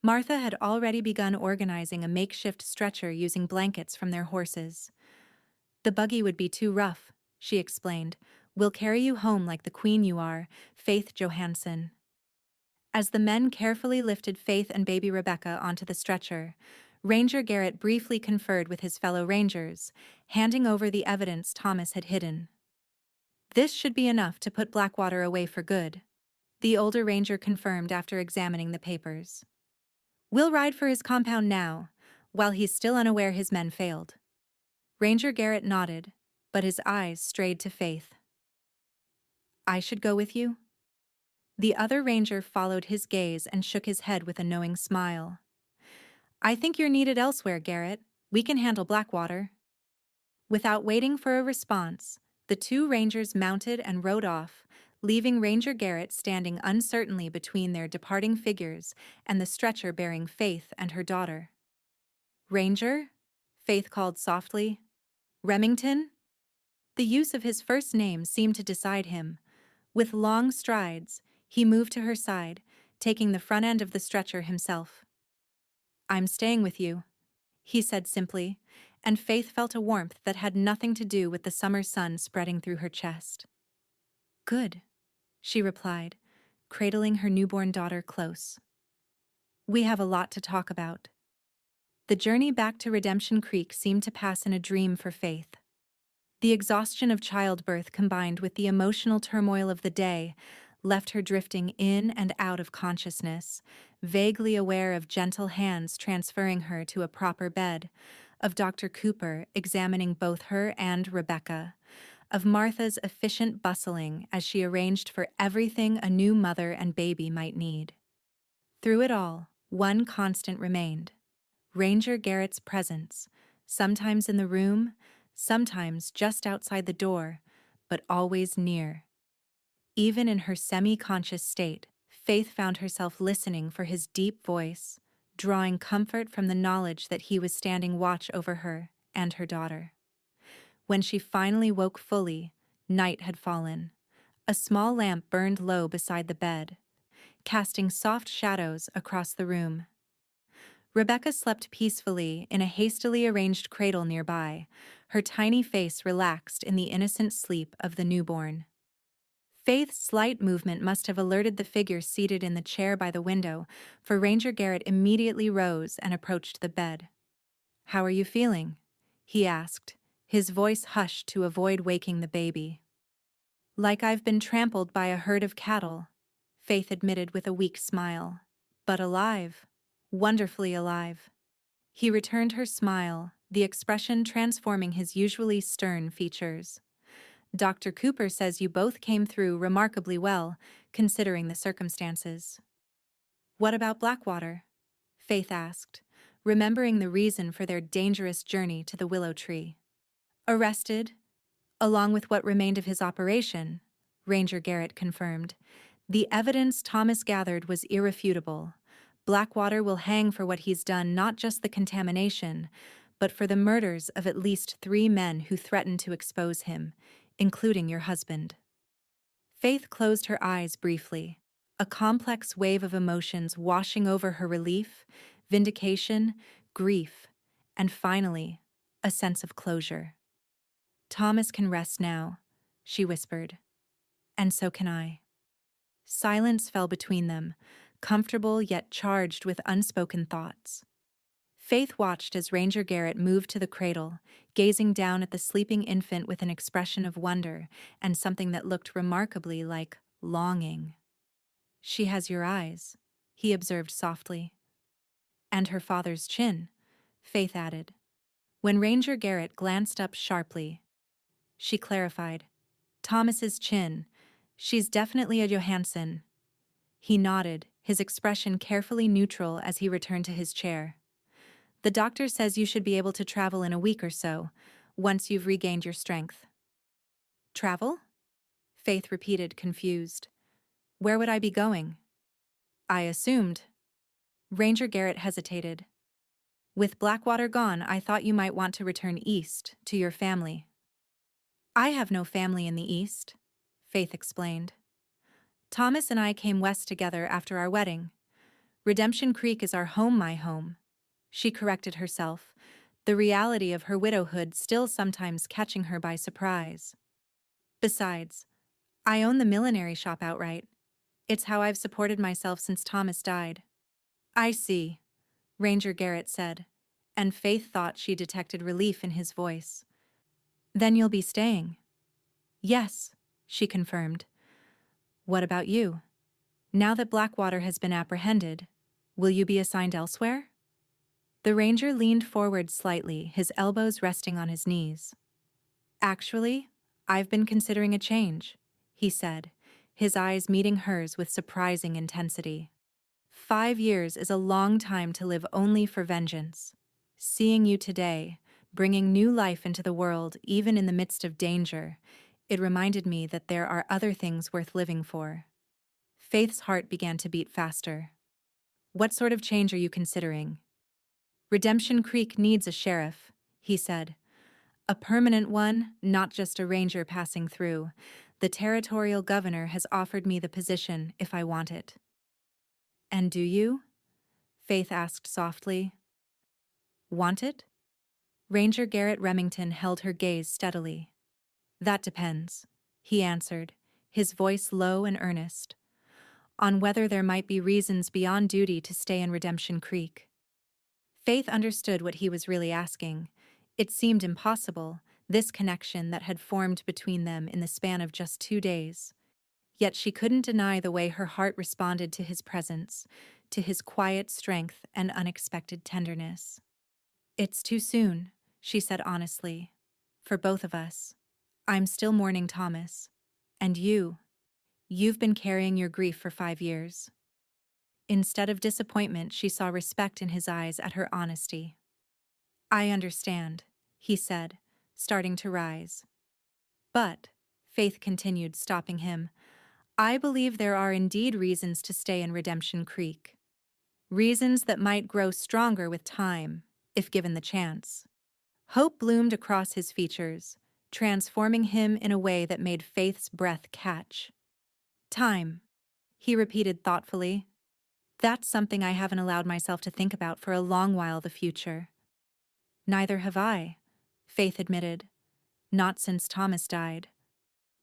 Martha had already begun organizing a makeshift stretcher using blankets from their horses. "The buggy would be too rough," she explained. "We'll carry you home like the queen you are, Faith Johansson." As the men carefully lifted Faith and baby Rebecca onto the stretcher, Ranger Garrett briefly conferred with his fellow rangers, handing over the evidence Thomas had hidden. "This should be enough to put Blackwater away for good," the older ranger confirmed after examining the papers. "We'll ride for his compound now, while he's still unaware his men failed." Ranger Garrett nodded, but his eyes strayed to Faith. "I should go with you?" The other ranger followed his gaze and shook his head with a knowing smile. I think you're needed elsewhere, Garrett. We can handle Blackwater. Without waiting for a response, the two rangers mounted and rode off, leaving Ranger Garrett standing uncertainly between their departing figures and the stretcher bearing Faith and her daughter. Ranger? Faith called softly. Remington? The use of his first name seemed to decide him. With long strides, he moved to her side, taking the front end of the stretcher himself. I'm staying with you, he said simply, and Faith felt a warmth that had nothing to do with the summer sun spreading through her chest. Good, she replied, cradling her newborn daughter close. We have a lot to talk about. The journey back to Redemption Creek seemed to pass in a dream for Faith. The exhaustion of childbirth combined with the emotional turmoil of the day left her drifting in and out of consciousness, vaguely aware of gentle hands transferring her to a proper bed, of Dr. Cooper examining both her and Rebecca, of Martha's efficient bustling as she arranged for everything a new mother and baby might need. Through it all, one constant remained: Ranger Garrett's presence, sometimes in the room, sometimes just outside the door, but always near. Even in her semi-conscious state, Faith found herself listening for his deep voice, drawing comfort from the knowledge that he was standing watch over her and her daughter. When she finally woke fully, night had fallen. A small lamp burned low beside the bed, casting soft shadows across the room. Rebecca slept peacefully in a hastily arranged cradle nearby, her tiny face relaxed in the innocent sleep of the newborn. Faith's slight movement must have alerted the figure seated in the chair by the window, for Ranger Garrett immediately rose and approached the bed. "How are you feeling?" he asked, his voice hushed to avoid waking the baby. "Like I've been trampled by a herd of cattle," Faith admitted with a weak smile. "But alive. Wonderfully alive." He returned her smile, the expression transforming his usually stern features. "Dr. Cooper says you both came through remarkably well, considering the circumstances." "What about Blackwater?" Faith asked, remembering the reason for their dangerous journey to the willow tree. "Arrested, along with what remained of his operation," Ranger Garrett confirmed. "The evidence Thomas gathered was irrefutable. Blackwater will hang for what he's done, not just the contamination, but for the murders of at least 3 men who threatened to expose him, including your husband." Faith closed her eyes briefly, a complex wave of emotions washing over her: relief, vindication, grief, and finally, a sense of closure. "Thomas can rest now," she whispered. "And so can I." Silence fell between them, comfortable yet charged with unspoken thoughts. Faith watched as Ranger Garrett moved to the cradle, gazing down at the sleeping infant with an expression of wonder and something that looked remarkably like longing. "She has your eyes," he observed softly. "And her father's chin," Faith added. When Ranger Garrett glanced up sharply, she clarified, "Thomas's chin. She's definitely a Johansson." He nodded, his expression carefully neutral as he returned to his chair. "The doctor says you should be able to travel in a week or so, once you've regained your strength." "Travel?" Faith repeated, confused. "Where would I be going?" "I assumed." Ranger Garrett hesitated. "With Blackwater gone, I thought you might want to return east, to your family." "I have no family in the east," Faith explained. "Thomas and I came west together after our wedding. Redemption Creek is our home, my home." She corrected herself, the reality of her widowhood still sometimes catching her by surprise. "Besides, I own the millinery shop outright. It's how I've supported myself since Thomas died." "I see," Ranger Garrett said, and Faith thought she detected relief in his voice. "Then you'll be staying?" "Yes," she confirmed. "What about you? Now that Blackwater has been apprehended, will you be assigned elsewhere?" The ranger leaned forward slightly, his elbows resting on his knees. "Actually, I've been considering a change," he said, his eyes meeting hers with surprising intensity. 5 years is a long time to live only for vengeance. Seeing you today, bringing new life into the world even in the midst of danger, it reminded me that there are other things worth living for. Faith's heart began to beat faster. What sort of change are you considering? Redemption Creek needs a sheriff, he said. A permanent one, not just a ranger passing through. The territorial governor has offered me the position if I want it. And do you? Faith asked softly. Want it? Ranger Garrett Remington held her gaze steadily. That depends, he answered, his voice low and earnest, on whether there might be reasons beyond duty to stay in Redemption Creek. Faith understood what he was really asking. It seemed impossible, this connection that had formed between them in the span of just 2 days. Yet she couldn't deny the way her heart responded to his presence, to his quiet strength and unexpected tenderness. It's too soon, she said honestly. For both of us. I'm still mourning Thomas. And you've been carrying your grief for 5 years. Instead of disappointment, she saw respect in his eyes at her honesty. I understand, he said, starting to rise. But, Faith continued, stopping him, I believe there are indeed reasons to stay in Redemption Creek. Reasons that might grow stronger with time, if given the chance. Hope bloomed across his features, transforming him in a way that made Faith's breath catch. Time, he repeated thoughtfully. That's something I haven't allowed myself to think about for a long while, the future. Neither have I, Faith admitted. Not since Thomas died.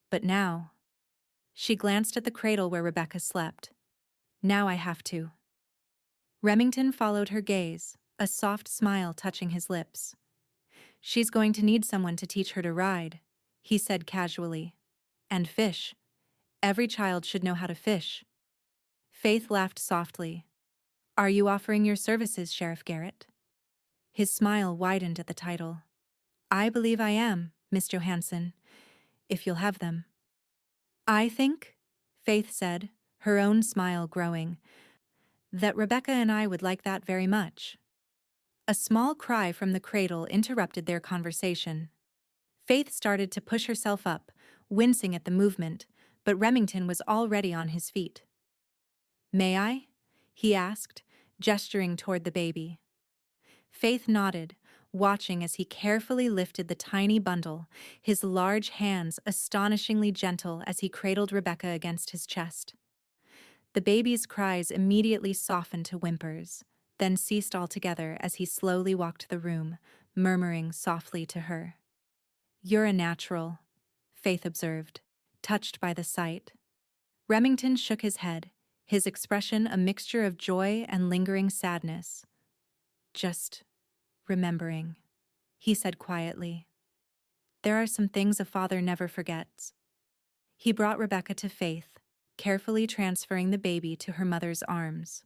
But now. She glanced at the cradle where Rebecca slept. Now I have to. Remington followed her gaze, a soft smile touching his lips. She's going to need someone to teach her to ride, he said casually. And fish. Every child should know how to fish. Faith laughed softly. Are you offering your services, Sheriff Garrett? His smile widened at the title. I believe I am, Miss Johansson, if you'll have them. I think, Faith said, her own smile growing, that Rebecca and I would like that very much. A small cry from the cradle interrupted their conversation. Faith started to push herself up, wincing at the movement, but Remington was already on his feet. May I? He asked, gesturing toward the baby. Faith nodded, watching as he carefully lifted the tiny bundle, his large hands astonishingly gentle as he cradled Rebecca against his chest. The baby's cries immediately softened to whimpers, then ceased altogether as he slowly walked the room, murmuring softly to her. You're a natural, Faith observed, touched by the sight. Remington shook his head, his expression a mixture of joy and lingering sadness. Just remembering, he said quietly. There are some things a father never forgets. He brought Rebecca to Faith, carefully transferring the baby to her mother's arms.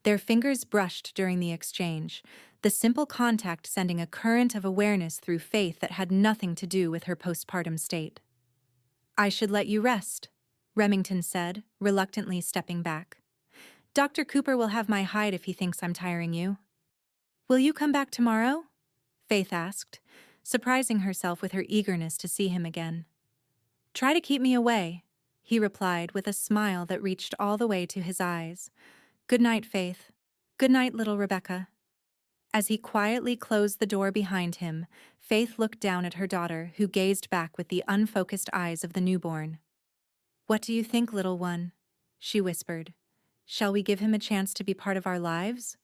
Their fingers brushed during the exchange, the simple contact sending a current of awareness through Faith that had nothing to do with her postpartum state. I should let you rest, Remington said, reluctantly stepping back. Dr. Cooper will have my hide if he thinks I'm tiring you. Will you come back tomorrow? Faith asked, surprising herself with her eagerness to see him again. Try to keep me away, he replied with a smile that reached all the way to his eyes. Good night, Faith. Good night, little Rebecca. As he quietly closed the door behind him, Faith looked down at her daughter, who gazed back with the unfocused eyes of the newborn. What do you think, little one? She whispered. Shall we give him a chance to be part of our lives?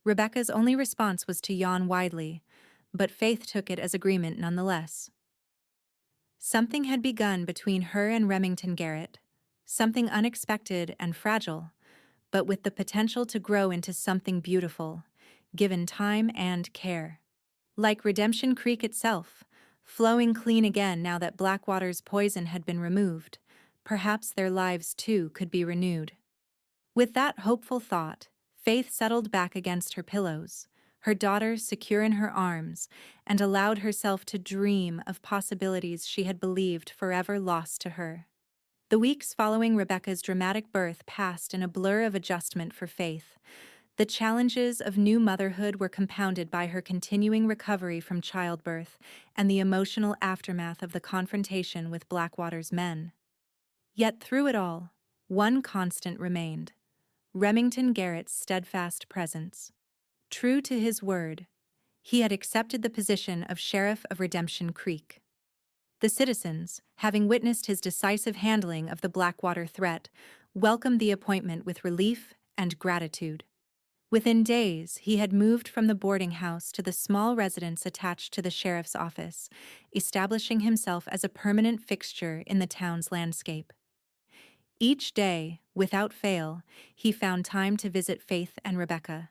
Rebecca's only response was to yawn widely, but Faith took it as agreement nonetheless. Something had begun between her and Remington Garrett, something unexpected and fragile, but with the potential to grow into something beautiful, given time and care. Like Redemption Creek itself, flowing clean again now that Blackwater's poison had been removed, perhaps their lives too could be renewed. With that hopeful thought, Faith settled back against her pillows, her daughter secure in her arms, and allowed herself to dream of possibilities she had believed forever lost to her. The weeks following Rebecca's dramatic birth passed in a blur of adjustment for Faith. The challenges of new motherhood were compounded by her continuing recovery from childbirth and the emotional aftermath of the confrontation with Blackwater's men. Yet through it all, one constant remained: Remington Garrett's steadfast presence. True to his word, he had accepted the position of Sheriff of Redemption Creek. The citizens, having witnessed his decisive handling of the Blackwater threat, welcomed the appointment with relief and gratitude. Within days, he had moved from the boarding house to the small residence attached to the sheriff's office, establishing himself as a permanent fixture in the town's landscape. Each day, without fail, he found time to visit Faith and Rebecca.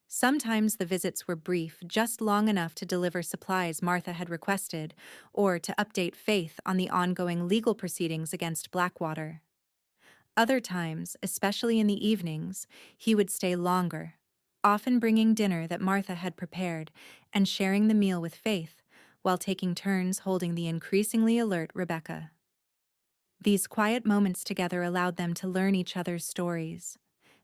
Sometimes the visits were brief, just long enough to deliver supplies Martha had requested, or to update Faith on the ongoing legal proceedings against Blackwater. Other times, especially in the evenings, he would stay longer, often bringing dinner that Martha had prepared and sharing the meal with Faith, while taking turns holding the increasingly alert Rebecca. These quiet moments together allowed them to learn each other's stories.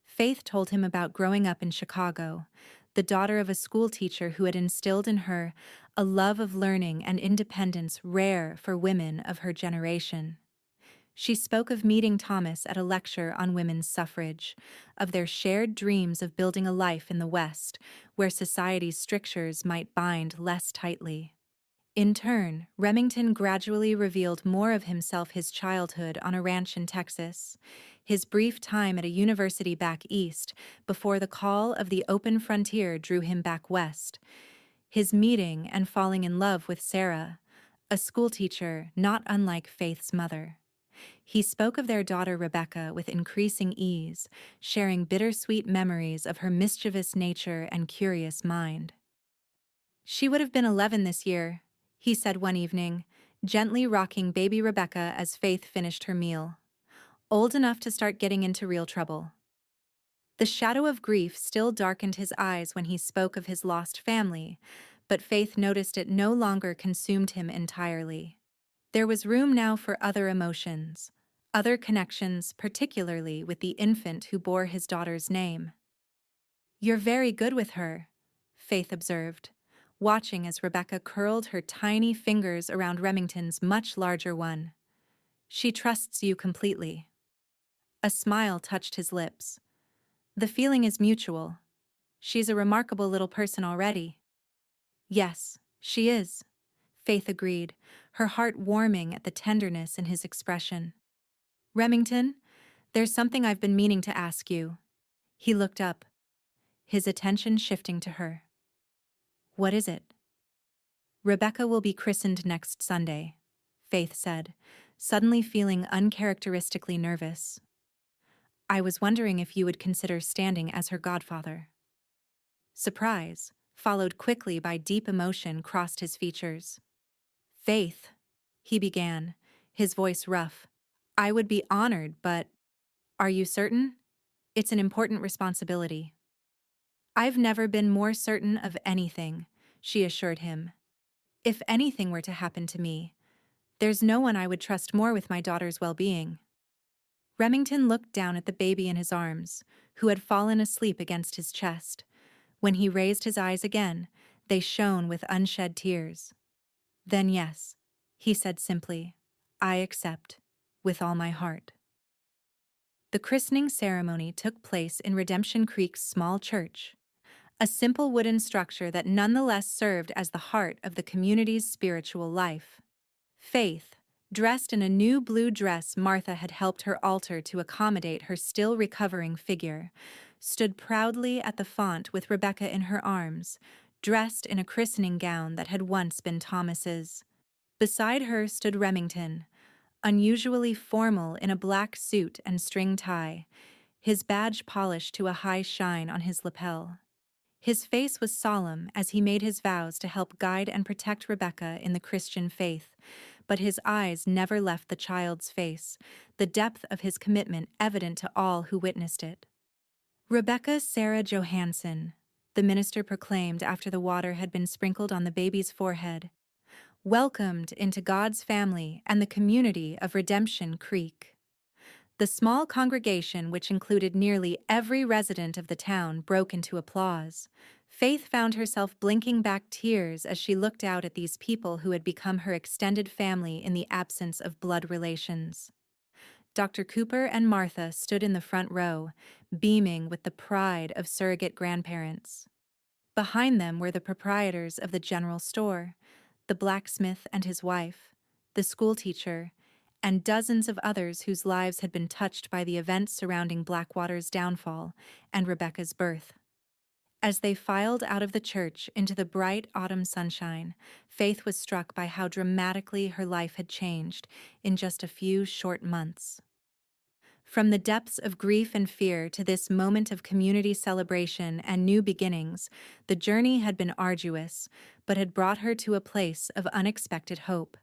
Faith told him about growing up in Chicago, the daughter of a school teacher who had instilled in her a love of learning and independence rare for women of her generation. She spoke of meeting Thomas at a lecture on women's suffrage, of their shared dreams of building a life in the West, where society's strictures might bind less tightly. In turn, Remington gradually revealed more of himself: his childhood on a ranch in Texas, his brief time at a university back east before the call of the open frontier drew him back west, his meeting and falling in love with Sarah, a schoolteacher not unlike Faith's mother. He spoke of their daughter Rebecca with increasing ease, sharing bittersweet memories of her mischievous nature and curious mind. "She would have been 11 this year," he said one evening, gently rocking baby Rebecca as Faith finished her meal. "Old enough to start getting into real trouble." The shadow of grief still darkened his eyes when he spoke of his lost family, but Faith noticed it no longer consumed him entirely. There was room now for other emotions, other connections, particularly with the infant who bore his daughter's name. "You're very good with her," Faith observed, watching as Rebecca curled her tiny fingers around Remington's much larger one. "She trusts you completely." A smile touched his lips. "The feeling is mutual. She's a remarkable little person already." "Yes, she is," Faith agreed, her heart warming at the tenderness in his expression. "Remington, there's something I've been meaning to ask you." He looked up, his attention shifting to her. "What is it?" "Rebecca will be christened next Sunday," Faith said, suddenly feeling uncharacteristically nervous. "I was wondering if you would consider standing as her godfather." Surprise, followed quickly by deep emotion, crossed his features. "Faith," he began, his voice rough, "I would be honored, but are you certain? It's an important responsibility." "I've never been more certain of anything," she assured him. "If anything were to happen to me, there's no one I would trust more with my daughter's well-being." Remington looked down at the baby in his arms, who had fallen asleep against his chest. When he raised his eyes again, they shone with unshed tears. "Then yes," he said simply, "I accept, with all my heart." The christening ceremony took place in Redemption Creek's small church, a simple wooden structure that nonetheless served as the heart of the community's spiritual life. Faith, dressed in a new blue dress Martha had helped her alter to accommodate her still recovering figure, stood proudly at the font with Rebecca in her arms, dressed in a christening gown that had once been Thomas's. Beside her stood Remington, unusually formal in a black suit and string tie, his badge polished to a high shine on his lapel. His face was solemn as he made his vows to help guide and protect Rebecca in the Christian faith, but his eyes never left the child's face, the depth of his commitment evident to all who witnessed it. "Rebecca Sarah Johansson," the minister proclaimed after the water had been sprinkled on the baby's forehead, "welcomed into God's family and the community of Redemption Creek." The small congregation, which included nearly every resident of the town, broke into applause. Faith found herself blinking back tears as she looked out at these people who had become her extended family in the absence of blood relations. Dr. Cooper and Martha stood in the front row, beaming with the pride of surrogate grandparents. Behind them were the proprietors of the general store, the blacksmith and his wife, the schoolteacher, and dozens of others whose lives had been touched by the events surrounding Blackwater's downfall and Rebecca's birth. As they filed out of the church into the bright autumn sunshine, Faith was struck by how dramatically her life had changed in just a few short months. From the depths of grief and fear to this moment of community celebration and new beginnings, the journey had been arduous, but had brought her to a place of unexpected hope.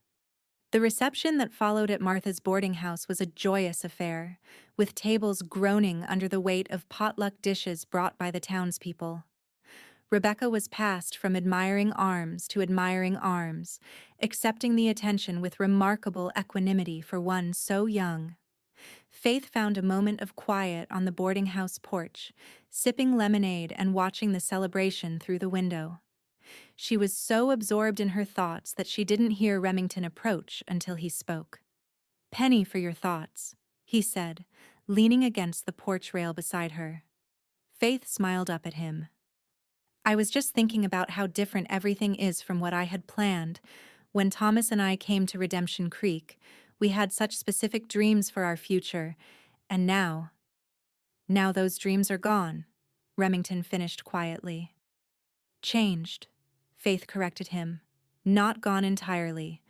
The reception that followed at Martha's boarding house was a joyous affair, with tables groaning under the weight of potluck dishes brought by the townspeople. Rebecca was passed from admiring arms to admiring arms, accepting the attention with remarkable equanimity for one so young. Faith found a moment of quiet on the boarding house porch, sipping lemonade and watching the celebration through the window. She was so absorbed in her thoughts that she didn't hear Remington approach until he spoke. "Penny for your thoughts," he said, leaning against the porch rail beside her. Faith smiled up at him. "I was just thinking about how different everything is from what I had planned. When Thomas and I came to Redemption Creek, we had such specific dreams for our future, and now those dreams are gone," Remington finished quietly. "Changed," Faith corrected him. "Not gone entirely.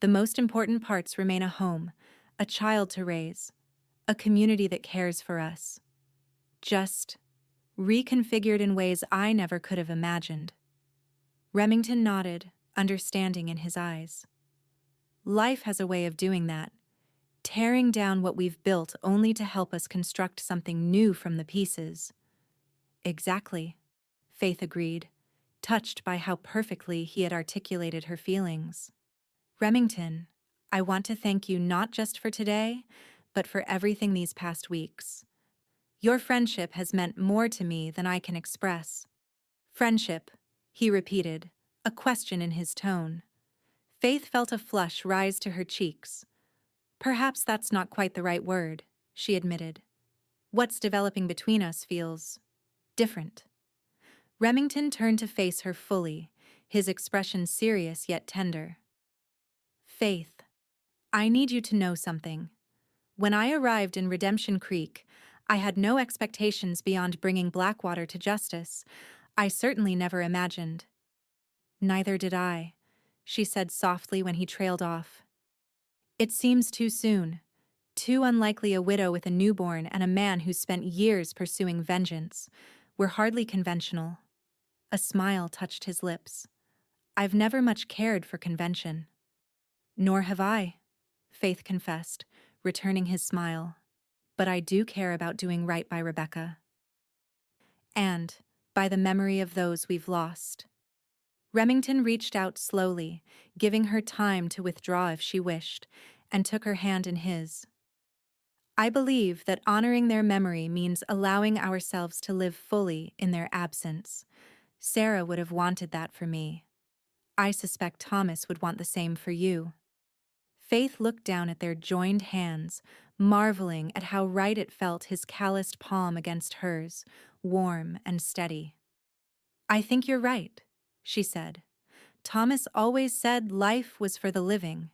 The most important parts remain: a home, a child to raise, a community that cares for us. Just reconfigured in ways I never could have imagined." Remington nodded, understanding in his eyes. "Life has a way of doing that, tearing down what we've built only to help us construct something new from the pieces." "Exactly," Faith agreed, touched by how perfectly he had articulated her feelings. "Remington, I want to thank you not just for today, but for everything these past weeks. Your friendship has meant more to me than I can express." "Friendship," he repeated, a question in his tone. Faith felt a flush rise to her cheeks. "Perhaps that's not quite the right word," she admitted. "What's developing between us feels different." Remington turned to face her fully, his expression serious yet tender. "Faith, I need you to know something. When I arrived in Redemption Creek, I had no expectations beyond bringing Blackwater to justice. I certainly never imagined." "Neither did I," she said softly when he trailed off. "It seems too soon, too unlikely: a widow with a newborn and a man who spent years pursuing vengeance. We're hardly conventional." A smile touched his lips. "I've never much cared for convention." "Nor have I," Faith confessed, returning his smile. "But I do care about doing right by Rebecca. And by the memory of those we've lost." Remington reached out slowly, giving her time to withdraw if she wished, and took her hand in his. "I believe that honoring their memory means allowing ourselves to live fully in their absence. Sarah would have wanted that for me. I suspect Thomas would want the same for you." Faith looked down at their joined hands, marveling at how right it felt, his calloused palm against hers, warm and steady. "I think you're right," she said. "Thomas always said life was for the living."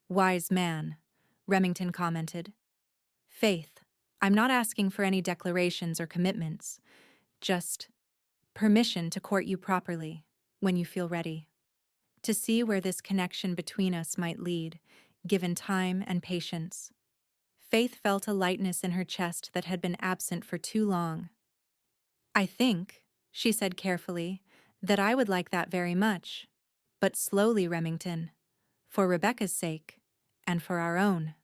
"Wise man," Remington commented. "Faith, I'm not asking for any declarations or commitments, just permission to court you properly, when you feel ready. To see where this connection between us might lead, given time and patience." Faith felt a lightness in her chest that had been absent for too long. "I think," she said carefully, "that I would like that very much. But slowly, Remington. For Rebecca's sake, and for our own."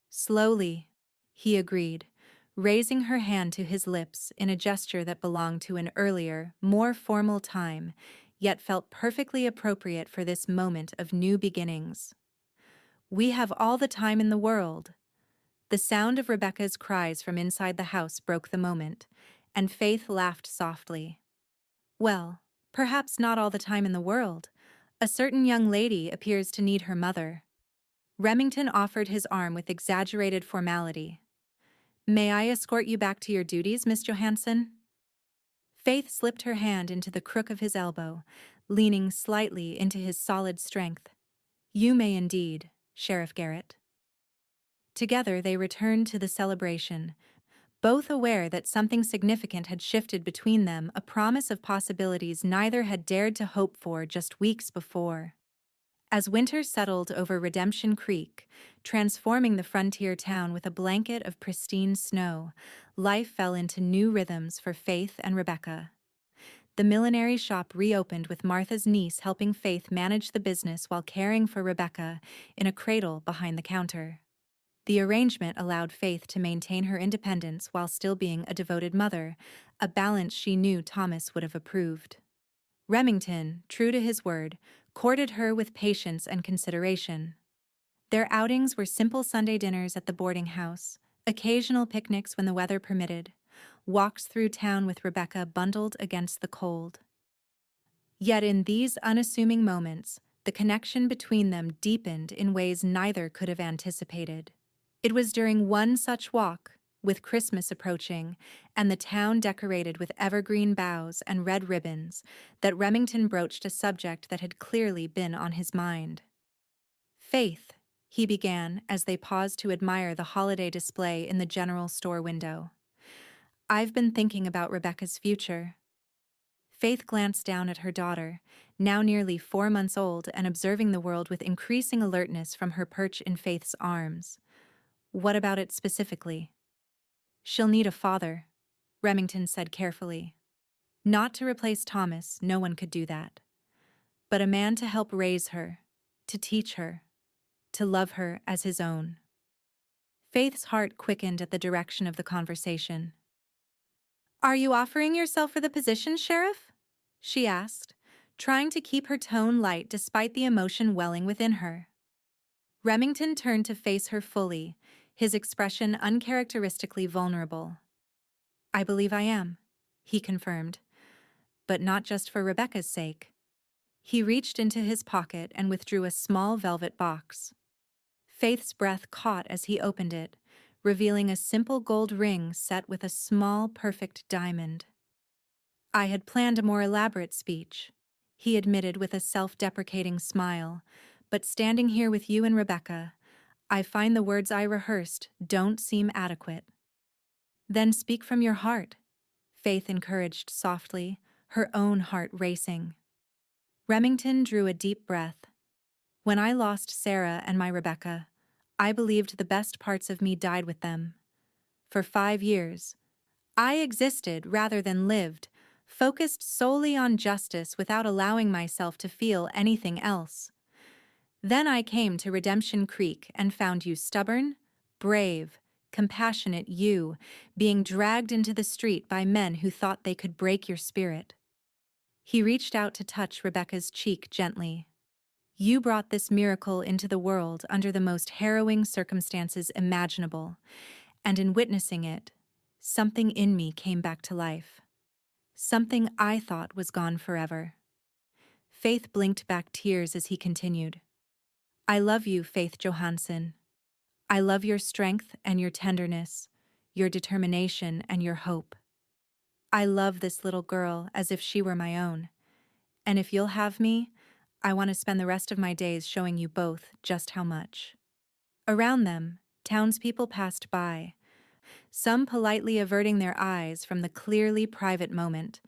"Slowly," he agreed, raising her hand to his lips in a gesture that belonged to an earlier, more formal time, yet felt perfectly appropriate for this moment of new beginnings. "We have all the time in the world. The sound of Rebecca's cries from inside the house broke the moment, and Faith laughed softly. Well, perhaps not all the time in the world. A certain young lady appears to need her mother. Remington offered his arm with exaggerated formality. May I escort you back to your duties, Miss Johansson? Faith slipped her hand into the crook of his elbow, leaning slightly into his solid strength. You may indeed, Sheriff Garrett. Together they returned to the celebration, both aware that something significant had shifted between them, a promise of possibilities neither had dared to hope for just weeks before. As winter settled over Redemption Creek, transforming the frontier town with a blanket of pristine snow, life fell into new rhythms for Faith and Rebecca. The millinery shop reopened with Martha's niece helping Faith manage the business while caring for Rebecca in a cradle behind the counter. The arrangement allowed Faith to maintain her independence while still being a devoted mother, a balance she knew Thomas would have approved. Remington, true to his word, courted her with patience and consideration. Their outings were simple Sunday dinners at the boarding house, occasional picnics when the weather permitted, walks through town with Rebecca bundled against the cold. Yet in these unassuming moments, the connection between them deepened in ways neither could have anticipated. It was during one such walk, with Christmas approaching and the town decorated with evergreen boughs and red ribbons, that Remington broached a subject that had clearly been on his mind. Faith, he began as they paused to admire the holiday display in the general store window. I've been thinking about Rebecca's future. Faith glanced down at her daughter, now nearly 4 months old and observing the world with increasing alertness from her perch in Faith's arms. What about it specifically? She'll need a father, Remington said carefully. Not to replace Thomas, no one could do that. But a man to help raise her, to teach her, to love her as his own. Faith's heart quickened at the direction of the conversation. Are you offering yourself for the position, Sheriff? She asked, trying to keep her tone light despite the emotion welling within her. Remington turned to face her fully, his expression uncharacteristically vulnerable. I believe I am, he confirmed, but not just for Rebecca's sake. He reached into his pocket and withdrew a small velvet box. Faith's breath caught as he opened it, revealing a simple gold ring set with a small, perfect diamond. I had planned a more elaborate speech, he admitted with a self-deprecating smile, but standing here with you and Rebecca, I find the words I rehearsed don't seem adequate. Then speak from your heart, Faith encouraged softly, her own heart racing. Remington drew a deep breath. When I lost Sarah and my Rebecca, I believed the best parts of me died with them. For 5 years, I existed rather than lived, focused solely on justice without allowing myself to feel anything else. Then I came to Redemption Creek and found you stubborn, brave, compassionate you, being dragged into the street by men who thought they could break your spirit. He reached out to touch Rebecca's cheek gently. You brought this miracle into the world under the most harrowing circumstances imaginable, and in witnessing it, something in me came back to life. Something I thought was gone forever. Faith blinked back tears as he continued. I love you, Faith Johansson. I love your strength and your tenderness, your determination and your hope. I love this little girl as if she were my own. And if you'll have me, I want to spend the rest of my days showing you both just how much. Around them, townspeople passed by, some politely averting their eyes from the clearly private moment,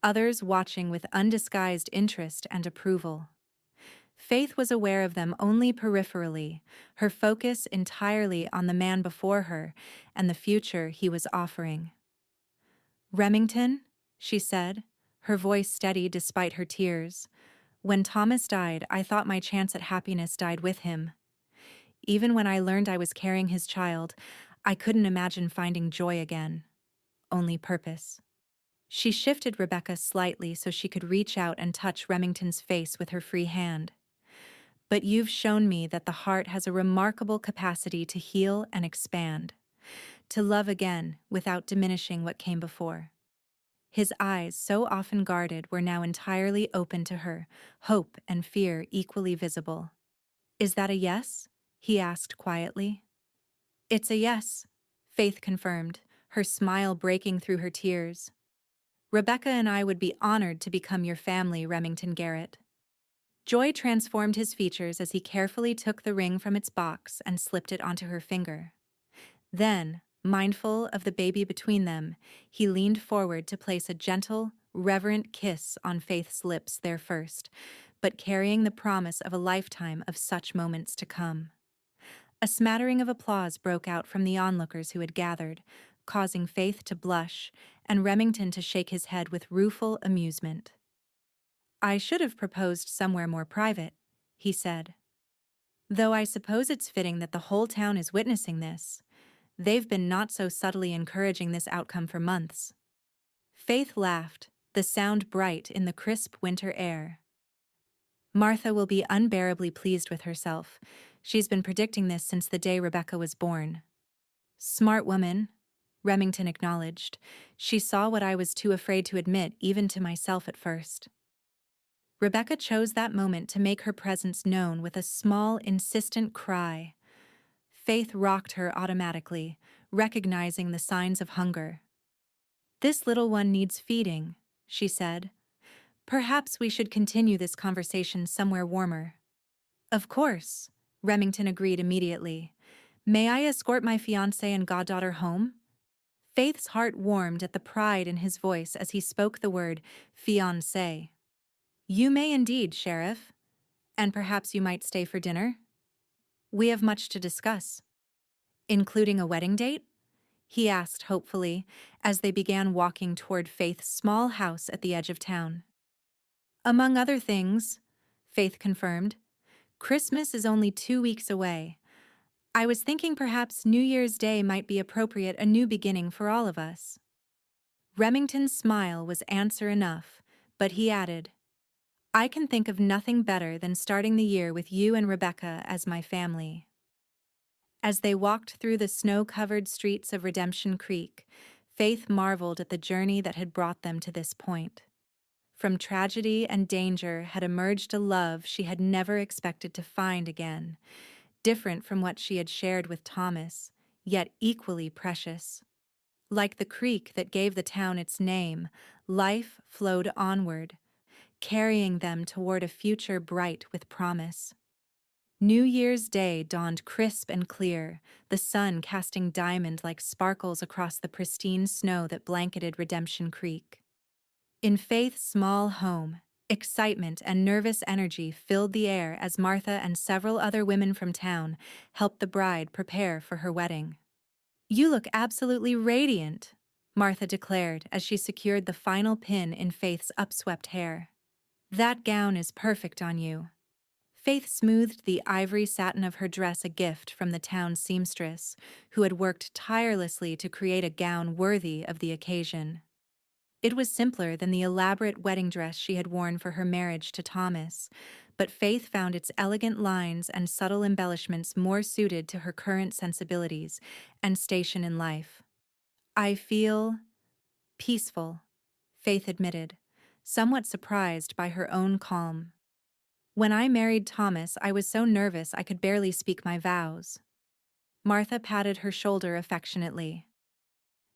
others watching with undisguised interest and approval. Faith was aware of them only peripherally, her focus entirely on the man before her and the future he was offering. Remington, she said, her voice steady despite her tears. When Thomas died, I thought my chance at happiness died with him. Even when I learned I was carrying his child, I couldn't imagine finding joy again. Only purpose. She shifted Rebecca slightly so she could reach out and touch Remington's face with her free hand. But you've shown me that the heart has a remarkable capacity to heal and expand, to love again without diminishing what came before. His eyes, so often guarded, were now entirely open to her, hope and fear equally visible. "Is that a yes?" he asked quietly. "It's a yes," Faith confirmed, her smile breaking through her tears. "Rebecca and I would be honored to become your family, Remington Garrett." Joy transformed his features as he carefully took the ring from its box and slipped it onto her finger. Then, mindful of the baby between them, he leaned forward to place a gentle, reverent kiss on Faith's lips there first, but carrying the promise of a lifetime of such moments to come. A smattering of applause broke out from the onlookers who had gathered, causing Faith to blush and Remington to shake his head with rueful amusement. "I should have proposed somewhere more private," he said. "Though I suppose it's fitting that the whole town is witnessing this. They've been not so subtly encouraging this outcome for months." Faith laughed, the sound bright in the crisp winter air. "Martha will be unbearably pleased with herself. She's been predicting this since the day Rebecca was born." "Smart woman," Remington acknowledged. "She saw what I was too afraid to admit even to myself at first." Rebecca chose that moment to make her presence known with a small, insistent cry. Faith rocked her automatically, recognizing the signs of hunger. "This little one needs feeding," she said. "Perhaps we should continue this conversation somewhere warmer." "Of course," Remington agreed immediately. "May I escort my fiancé and goddaughter home?" Faith's heart warmed at the pride in his voice as he spoke the word fiancé. "You may indeed, Sheriff. And perhaps you might stay for dinner? We have much to discuss." "Including a wedding date?" he asked hopefully as they began walking toward Faith's small house at the edge of town. "Among other things," Faith confirmed. "Christmas is only 2 weeks away. I was thinking perhaps New Year's Day might be appropriate, a new beginning for all of us." Remington's smile was answer enough, but he added, "I can think of nothing better than starting the year with you and Rebecca as my family." As they walked through the snow-covered streets of Redemption Creek, Faith marveled at the journey that had brought them to this point. From tragedy and danger had emerged a love she had never expected to find again, different from what she had shared with Thomas, yet equally precious. Like the creek that gave the town its name, life flowed onward, carrying them toward a future bright with promise. New Year's Day dawned crisp and clear, the sun casting diamond-like sparkles across the pristine snow that blanketed Redemption Creek. In Faith's small home, excitement and nervous energy filled the air as Martha and several other women from town helped the bride prepare for her wedding. "You look absolutely radiant," Martha declared as she secured the final pin in Faith's upswept hair. "That gown is perfect on you." Faith smoothed the ivory satin of her dress, a gift from the town seamstress, who had worked tirelessly to create a gown worthy of the occasion. It was simpler than the elaborate wedding dress she had worn for her marriage to Thomas, but Faith found its elegant lines and subtle embellishments more suited to her current sensibilities and station in life. "I feel peaceful," Faith admitted, somewhat surprised by her own calm. "When I married Thomas, I was so nervous I could barely speak my vows." Martha patted her shoulder affectionately.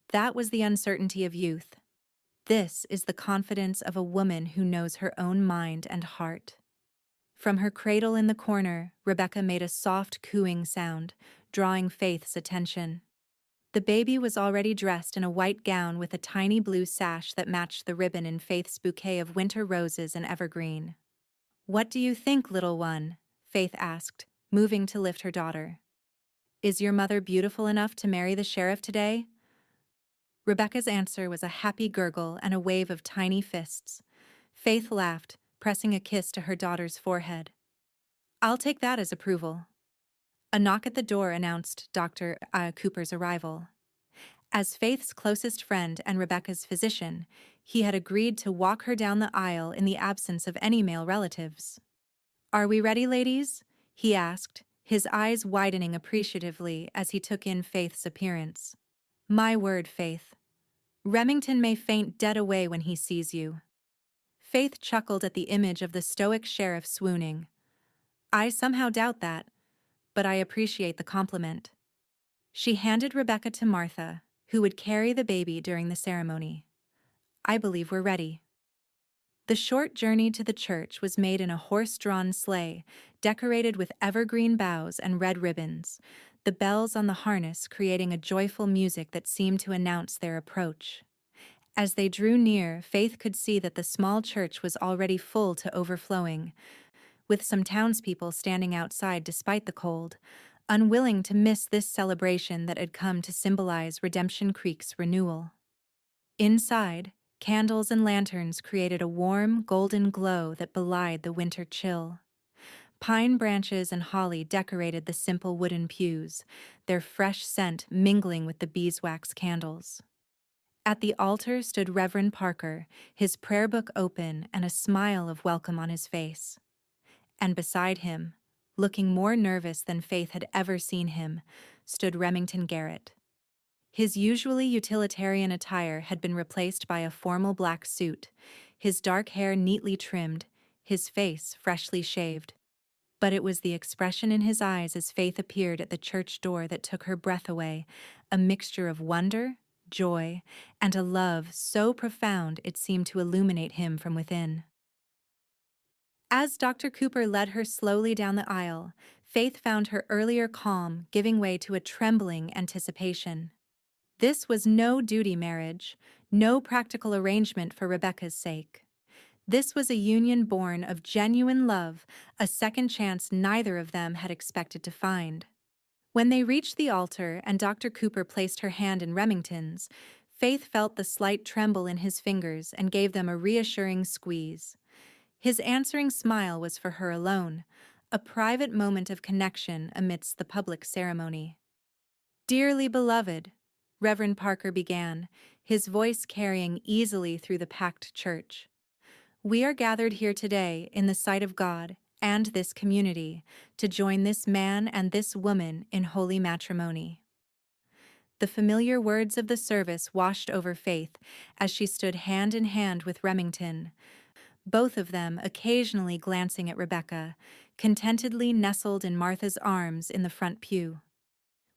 "That was the uncertainty of youth. This is the confidence of a woman who knows her own mind and heart." From her cradle in the corner, Rebecca made a soft cooing sound, drawing Faith's attention. The baby was already dressed in a white gown with a tiny blue sash that matched the ribbon in Faith's bouquet of winter roses and evergreen. "What do you think, little one?" Faith asked, moving to lift her daughter. "Is your mother beautiful enough to marry the sheriff today?" Rebecca's answer was a happy gurgle and a wave of tiny fists. Faith laughed, pressing a kiss to her daughter's forehead. "I'll take that as approval." A knock at the door announced Dr. Cooper's arrival. As Faith's closest friend and Rebecca's physician, he had agreed to walk her down the aisle in the absence of any male relatives. "Are we ready, ladies?" he asked, his eyes widening appreciatively as he took in Faith's appearance. My word, Faith. Remington may faint dead away when he sees you. Faith chuckled at the image of the stoic sheriff swooning. I somehow doubt that, but I appreciate the compliment. She handed Rebecca to Martha, who would carry the baby during the ceremony. I believe we're ready. The short journey to the church was made in a horse-drawn sleigh, decorated with evergreen boughs and red ribbons, the bells on the harness creating a joyful music that seemed to announce their approach. As they drew near, Faith could see that the small church was already full to overflowing, with some townspeople standing outside despite the cold, unwilling to miss this celebration that had come to symbolize Redemption Creek's renewal. Inside, candles and lanterns created a warm, golden glow that belied the winter chill. Pine branches and holly decorated the simple wooden pews, their fresh scent mingling with the beeswax candles. At the altar stood Reverend Parker, his prayer book open and a smile of welcome on his face. And beside him, looking more nervous than Faith had ever seen him, stood Remington Garrett. His usually utilitarian attire had been replaced by a formal black suit, his dark hair neatly trimmed, his face freshly shaved. But it was the expression in his eyes as Faith appeared at the church door that took her breath away, a mixture of wonder, joy, and a love so profound it seemed to illuminate him from within. As Dr. Cooper led her slowly down the aisle, Faith found her earlier calm giving way to a trembling anticipation. This was no duty marriage, no practical arrangement for Rebecca's sake. This was a union born of genuine love, a second chance neither of them had expected to find. When they reached the altar and Dr. Cooper placed her hand in Remington's, Faith felt the slight tremble in his fingers and gave them a reassuring squeeze. His answering smile was for her alone, a private moment of connection amidst the public ceremony. Dearly beloved, Reverend Parker began, his voice carrying easily through the packed church. We are gathered here today in the sight of God and this community to join this man and this woman in holy matrimony. The familiar words of the service washed over Faith as she stood hand in hand with Remington, both of them occasionally glancing at Rebecca, contentedly nestled in Martha's arms in the front pew.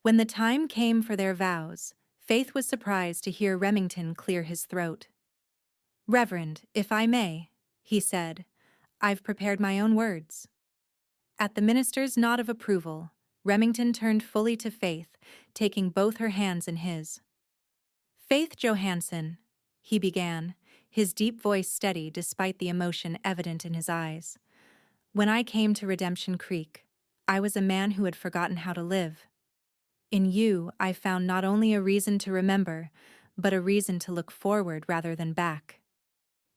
When the time came for their vows, Faith was surprised to hear Remington clear his throat. Reverend, if I may, he said, I've prepared my own words. At the minister's nod of approval, Remington turned fully to Faith, taking both her hands in his. Faith Johansson, he began, his deep voice steady despite the emotion evident in his eyes. When I came to Redemption Creek, I was a man who had forgotten how to live. In you, I found not only a reason to remember, but a reason to look forward rather than back.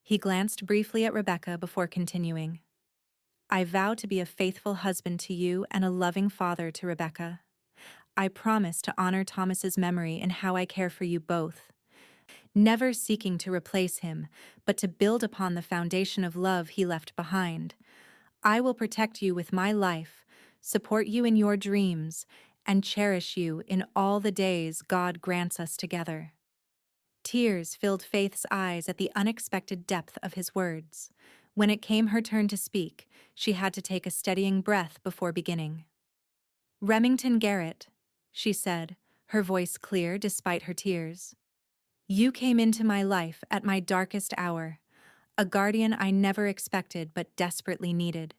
He glanced briefly at Rebecca before continuing. I vow to be a faithful husband to you and a loving father to Rebecca. I promise to honor Thomas's memory in how I care for you both, never seeking to replace him, but to build upon the foundation of love he left behind. I will protect you with my life, support you in your dreams, and cherish you in all the days God grants us together. Tears filled Faith's eyes at the unexpected depth of his words. When it came her turn to speak, she had to take a steadying breath before beginning. Remington Garrett, she said, her voice clear despite her tears. You came into my life at my darkest hour, a guardian I never expected but desperately needed.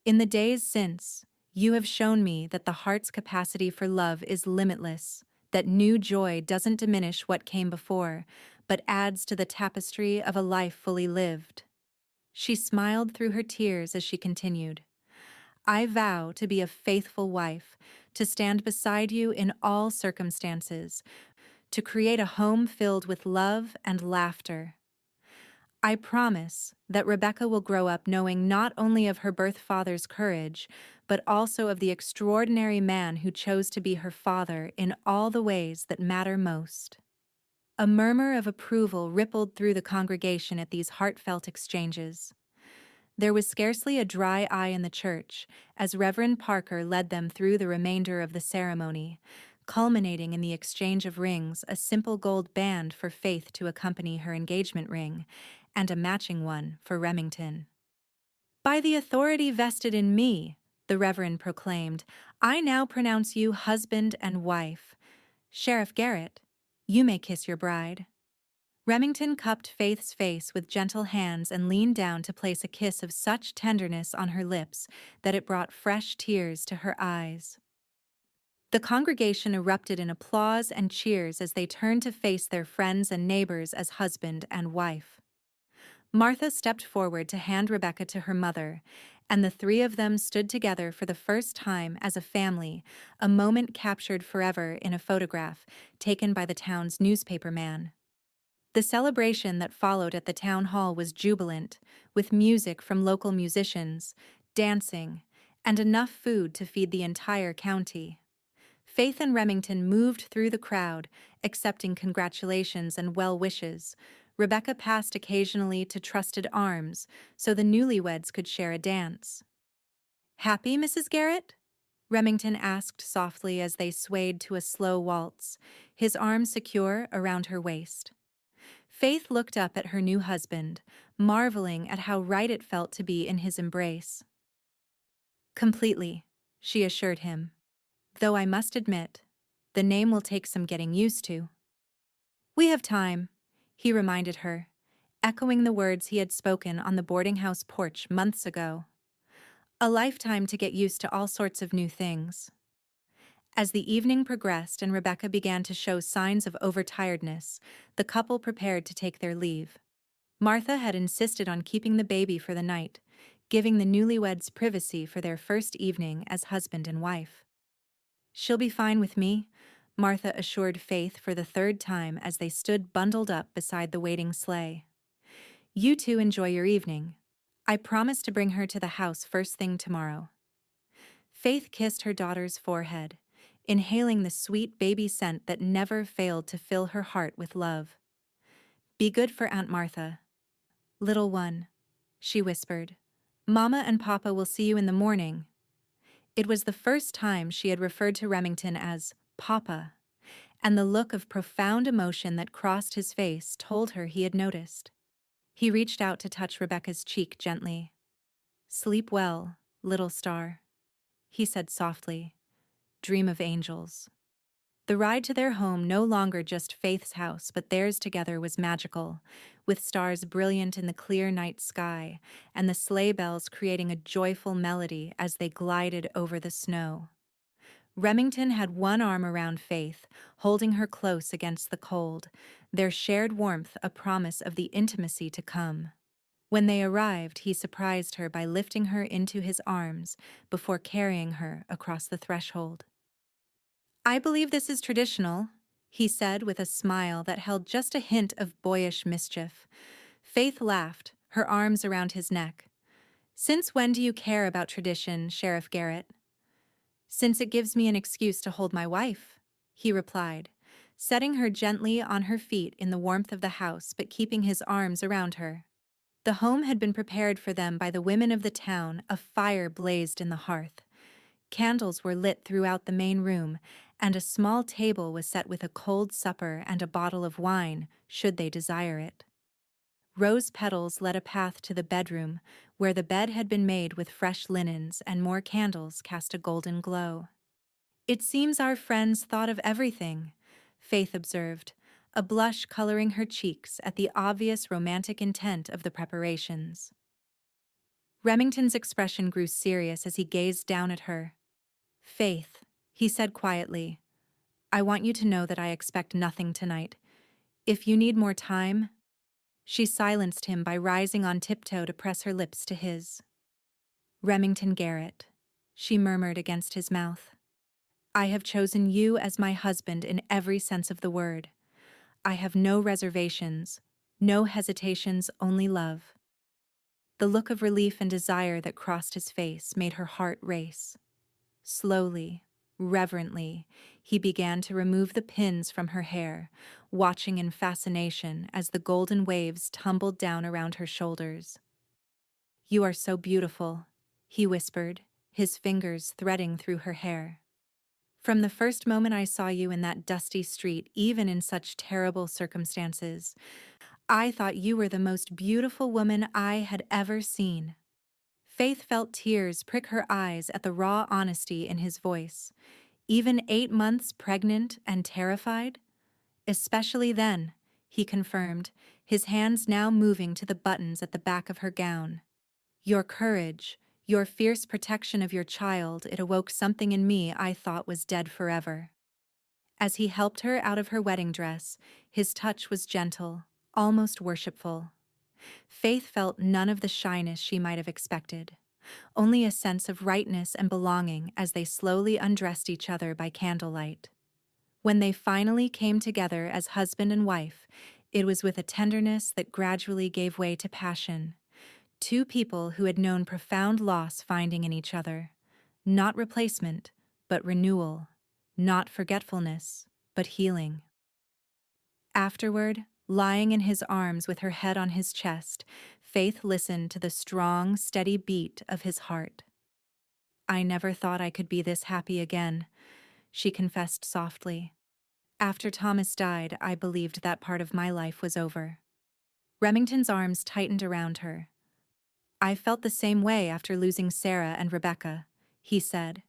In the days since, you have shown me that the heart's capacity for love is limitless, that new joy doesn't diminish what came before, but adds to the tapestry of a life fully lived. She smiled through her tears as she continued. I vow to be a faithful wife, to stand beside you in all circumstances, to create a home filled with love and laughter. I promise that Rebecca will grow up knowing not only of her birth father's courage, but also of the extraordinary man who chose to be her father in all the ways that matter most. A murmur of approval rippled through the congregation at these heartfelt exchanges. There was scarcely a dry eye in the church as Reverend Parker led them through the remainder of the ceremony, culminating in the exchange of rings, a simple gold band for Faith to accompany her engagement ring, and a matching one for Remington. "By the authority vested in me," the Reverend proclaimed, "I now pronounce you husband and wife. Sheriff Garrett, you may kiss your bride." Remington cupped Faith's face with gentle hands and leaned down to place a kiss of such tenderness on her lips that it brought fresh tears to her eyes. The congregation erupted in applause and cheers as they turned to face their friends and neighbors as husband and wife. Martha stepped forward to hand Rebecca to her mother, and the three of them stood together for the first time as a family, a moment captured forever in a photograph taken by the town's newspaperman. The celebration that followed at the town hall was jubilant, with music from local musicians, dancing, and enough food to feed the entire county. Faith and Remington moved through the crowd, accepting congratulations and well wishes. Rebecca passed occasionally to trusted arms, so the newlyweds could share a dance. "Happy, Mrs. Garrett?" Remington asked softly as they swayed to a slow waltz, his arm secure around her waist. Faith looked up at her new husband, marveling at how right it felt to be in his embrace. "Completely," she assured him. "Though I must admit, the name will take some getting used to." "We have time," he reminded her, echoing the words he had spoken on the boarding house porch months ago. "A lifetime to get used to all sorts of new things." As the evening progressed and Rebecca began to show signs of overtiredness, the couple prepared to take their leave. Martha had insisted on keeping the baby for the night, giving the newlyweds privacy for their first evening as husband and wife. "She'll be fine with me," Martha assured Faith for the third time as they stood bundled up beside the waiting sleigh. "You two enjoy your evening. I promise to bring her to the house first thing tomorrow." Faith kissed her daughter's forehead, inhaling the sweet baby scent that never failed to fill her heart with love. "Be good for Aunt Martha, little one," she whispered. "Mama and Papa will see you in the morning." It was the first time she had referred to Remington as Papa, and the look of profound emotion that crossed his face told her he had noticed. He reached out to touch Rebecca's cheek gently. "Sleep well, little star," he said softly. "Dream of angels." The ride to their home, no longer just Faith's house but theirs together, was magical, with stars brilliant in the clear night sky and the sleigh bells creating a joyful melody as they glided over the snow. Remington had one arm around Faith, holding her close against the cold, their shared warmth a promise of the intimacy to come. When they arrived, he surprised her by lifting her into his arms before carrying her across the threshold. "I believe this is traditional," he said with a smile that held just a hint of boyish mischief. Faith laughed, her arms around his neck. "Since when do you care about tradition, Sheriff Garrett?" "Since it gives me an excuse to hold my wife," he replied, setting her gently on her feet in the warmth of the house but keeping his arms around her. The home had been prepared for them by the women of the town. A fire blazed in the hearth. Candles were lit throughout the main room, and a small table was set with a cold supper and a bottle of wine, should they desire it. Rose petals led a path to the bedroom, where the bed had been made with fresh linens and more candles cast a golden glow. "It seems our friends thought of everything," Faith observed, a blush coloring her cheeks at the obvious romantic intent of the preparations. Remington's expression grew serious as he gazed down at her. "Faith," he said quietly, "I want you to know that I expect nothing tonight. If you need more time—" She silenced him by rising on tiptoe to press her lips to his. "Remington Garrett," she murmured against his mouth. "I have chosen you as my husband in every sense of the word. I have no reservations, no hesitations, only love." The look of relief and desire that crossed his face made her heart race. Slowly, reverently, he began to remove the pins from her hair, watching in fascination as the golden waves tumbled down around her shoulders. "You are so beautiful," he whispered, his fingers threading through her hair. "From the first moment I saw you in that dusty street, even in such terrible circumstances, I thought you were the most beautiful woman I had ever seen." Faith felt tears prick her eyes at the raw honesty in his voice. Even 8 months pregnant and terrified? "Especially then," he confirmed, his hands now moving to the buttons at the back of her gown. "Your courage, your fierce protection of your child, it awoke something in me I thought was dead forever." As he helped her out of her wedding dress, his touch was gentle, almost worshipful. Faith felt none of the shyness she might have expected, only a sense of rightness and belonging as they slowly undressed each other by candlelight. When they finally came together as husband and wife, it was with a tenderness that gradually gave way to passion. Two people who had known profound loss finding in each other. Not replacement, but renewal. Not forgetfulness, but healing. Afterward, lying in his arms with her head on his chest, Faith listened to the strong, steady beat of his heart. "I never thought I could be this happy again," she confessed softly. "After Thomas died, I believed that part of my life was over." Remington's arms tightened around her. "I felt the same way after losing Sarah and Rebecca," he said.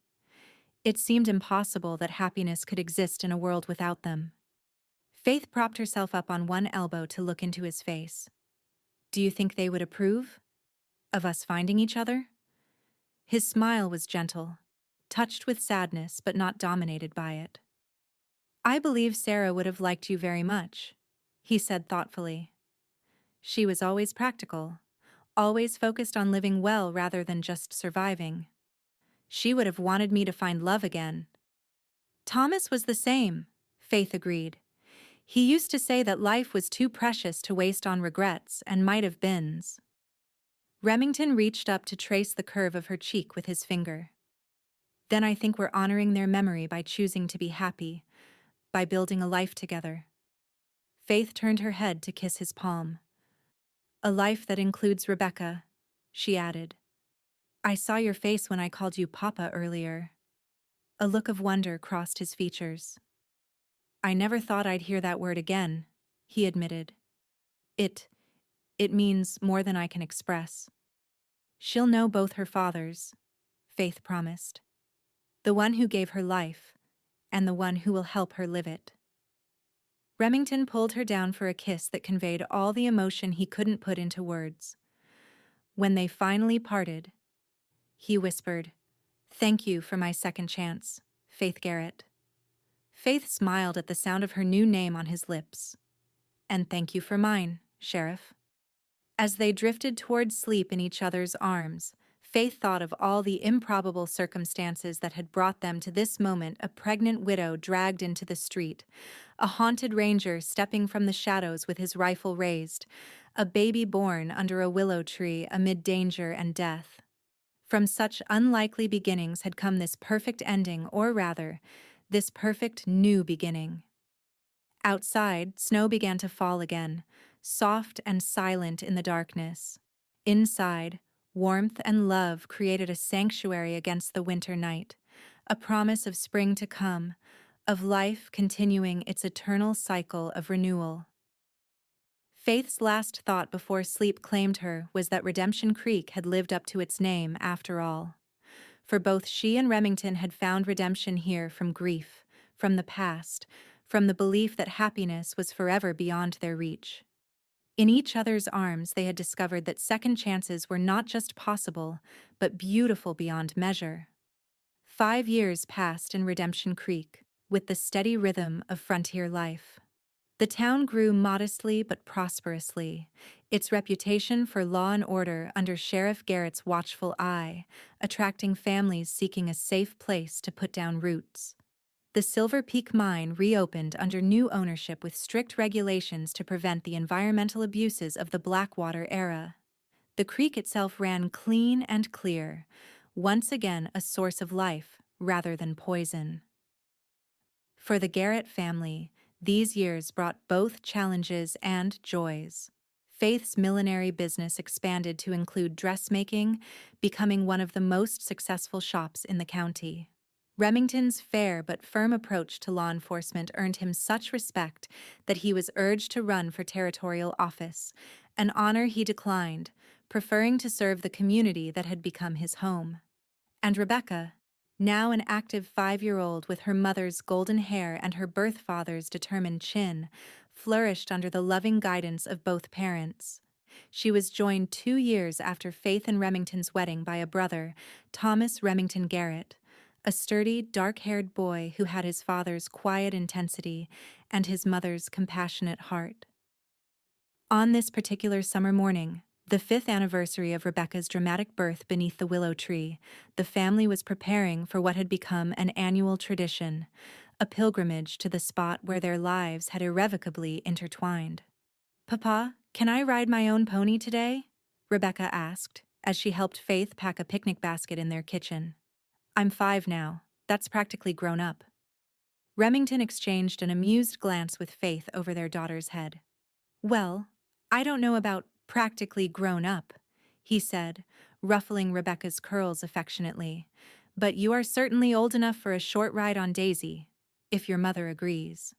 "It seemed impossible that happiness could exist in a world without them." Faith propped herself up on one elbow to look into his face. "Do you think they would approve of us finding each other?" His smile was gentle, touched with sadness but not dominated by it. "I believe Sarah would have liked you very much," he said thoughtfully. "She was always practical, always focused on living well rather than just surviving. She would have wanted me to find love again." "Thomas was the same," Faith agreed. "He used to say that life was too precious to waste on regrets and might have beens." Remington reached up to trace the curve of her cheek with his finger. "Then I think we're honoring their memory by choosing to be happy, by building a life together." Faith turned her head to kiss his palm. "A life that includes Rebecca," she added. "I saw your face when I called you Papa earlier." A look of wonder crossed his features. "I never thought I'd hear that word again," he admitted. It means more than I can express." "She'll know both her fathers," Faith promised. "The one who gave her life, and the one who will help her live it." Remington pulled her down for a kiss that conveyed all the emotion he couldn't put into words. When they finally parted, he whispered, "Thank you for my second chance, Faith Garrett." Faith smiled at the sound of her new name on his lips. "And thank you for mine, Sheriff." As they drifted toward sleep in each other's arms, Faith thought of all the improbable circumstances that had brought them to this moment: a pregnant widow dragged into the street, a haunted ranger stepping from the shadows with his rifle raised, a baby born under a willow tree amid danger and death. From such unlikely beginnings had come this perfect ending, or rather, this perfect new beginning. Outside, snow began to fall again, soft and silent in the darkness. Inside, warmth and love created a sanctuary against the winter night, a promise of spring to come, of life continuing its eternal cycle of renewal. Faith's last thought before sleep claimed her was that Redemption Creek had lived up to its name after all. For both she and Remington had found redemption here from grief, from the past, from the belief that happiness was forever beyond their reach. In each other's arms they had discovered that second chances were not just possible, but beautiful beyond measure. 5 years passed in Redemption Creek, with the steady rhythm of frontier life. The town grew modestly but prosperously, its reputation for law and order under Sheriff Garrett's watchful eye, attracting families seeking a safe place to put down roots. The Silver Peak mine reopened under new ownership with strict regulations to prevent the environmental abuses of the Blackwater era. The creek itself ran clean and clear, once again a source of life rather than poison. For the Garrett family, these years brought both challenges and joys. Faith's millinery business expanded to include dressmaking, becoming one of the most successful shops in the county. Remington's fair but firm approach to law enforcement earned him such respect that he was urged to run for territorial office, an honor he declined, preferring to serve the community that had become his home. And Rebecca, now an active 5-year-old with her mother's golden hair and her birth father's determined chin, flourished under the loving guidance of both parents. She was joined 2 years after Faith and Remington's wedding by a brother, Thomas Remington Garrett, a sturdy, dark-haired boy who had his father's quiet intensity and his mother's compassionate heart. On this particular summer morning, the 5th anniversary of Rebecca's dramatic birth beneath the willow tree, the family was preparing for what had become an annual tradition, a pilgrimage to the spot where their lives had irrevocably intertwined. "Papa, can I ride my own pony today?" Rebecca asked, as she helped Faith pack a picnic basket in their kitchen. "I'm 5 now. That's practically grown up." Remington exchanged an amused glance with Faith over their daughter's head. "Well, I don't know about practically grown up," he said, ruffling Rebecca's curls affectionately, "but you are certainly old enough for a short ride on Daisy, if your mother agrees."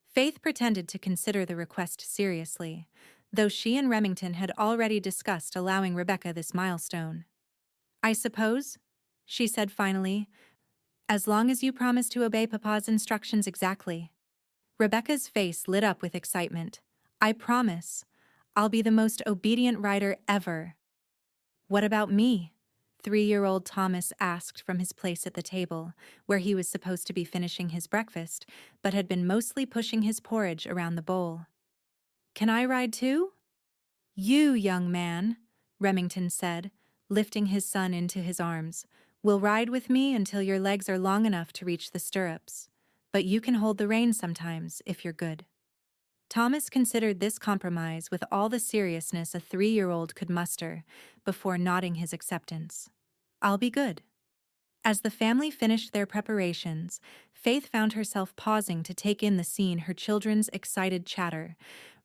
Faith pretended to consider the request seriously, though she and Remington had already discussed allowing Rebecca this milestone. "I suppose," she said finally, "as long as you promise to obey Papa's instructions exactly." Rebecca's face lit up with excitement. "I promise. I'll be the most obedient rider ever." "What about me?" 3-year-old Thomas asked from his place at the table, where he was supposed to be finishing his breakfast, but had been mostly pushing his porridge around the bowl. "Can I ride too?" "You, young man," Remington said, lifting his son into his arms, "will ride with me until your legs are long enough to reach the stirrups. But you can hold the reins sometimes, if you're good." Thomas considered this compromise with all the seriousness a 3-year-old could muster, before nodding his acceptance. "I'll be good." As the family finished their preparations, Faith found herself pausing to take in the scene, her children's excited chatter,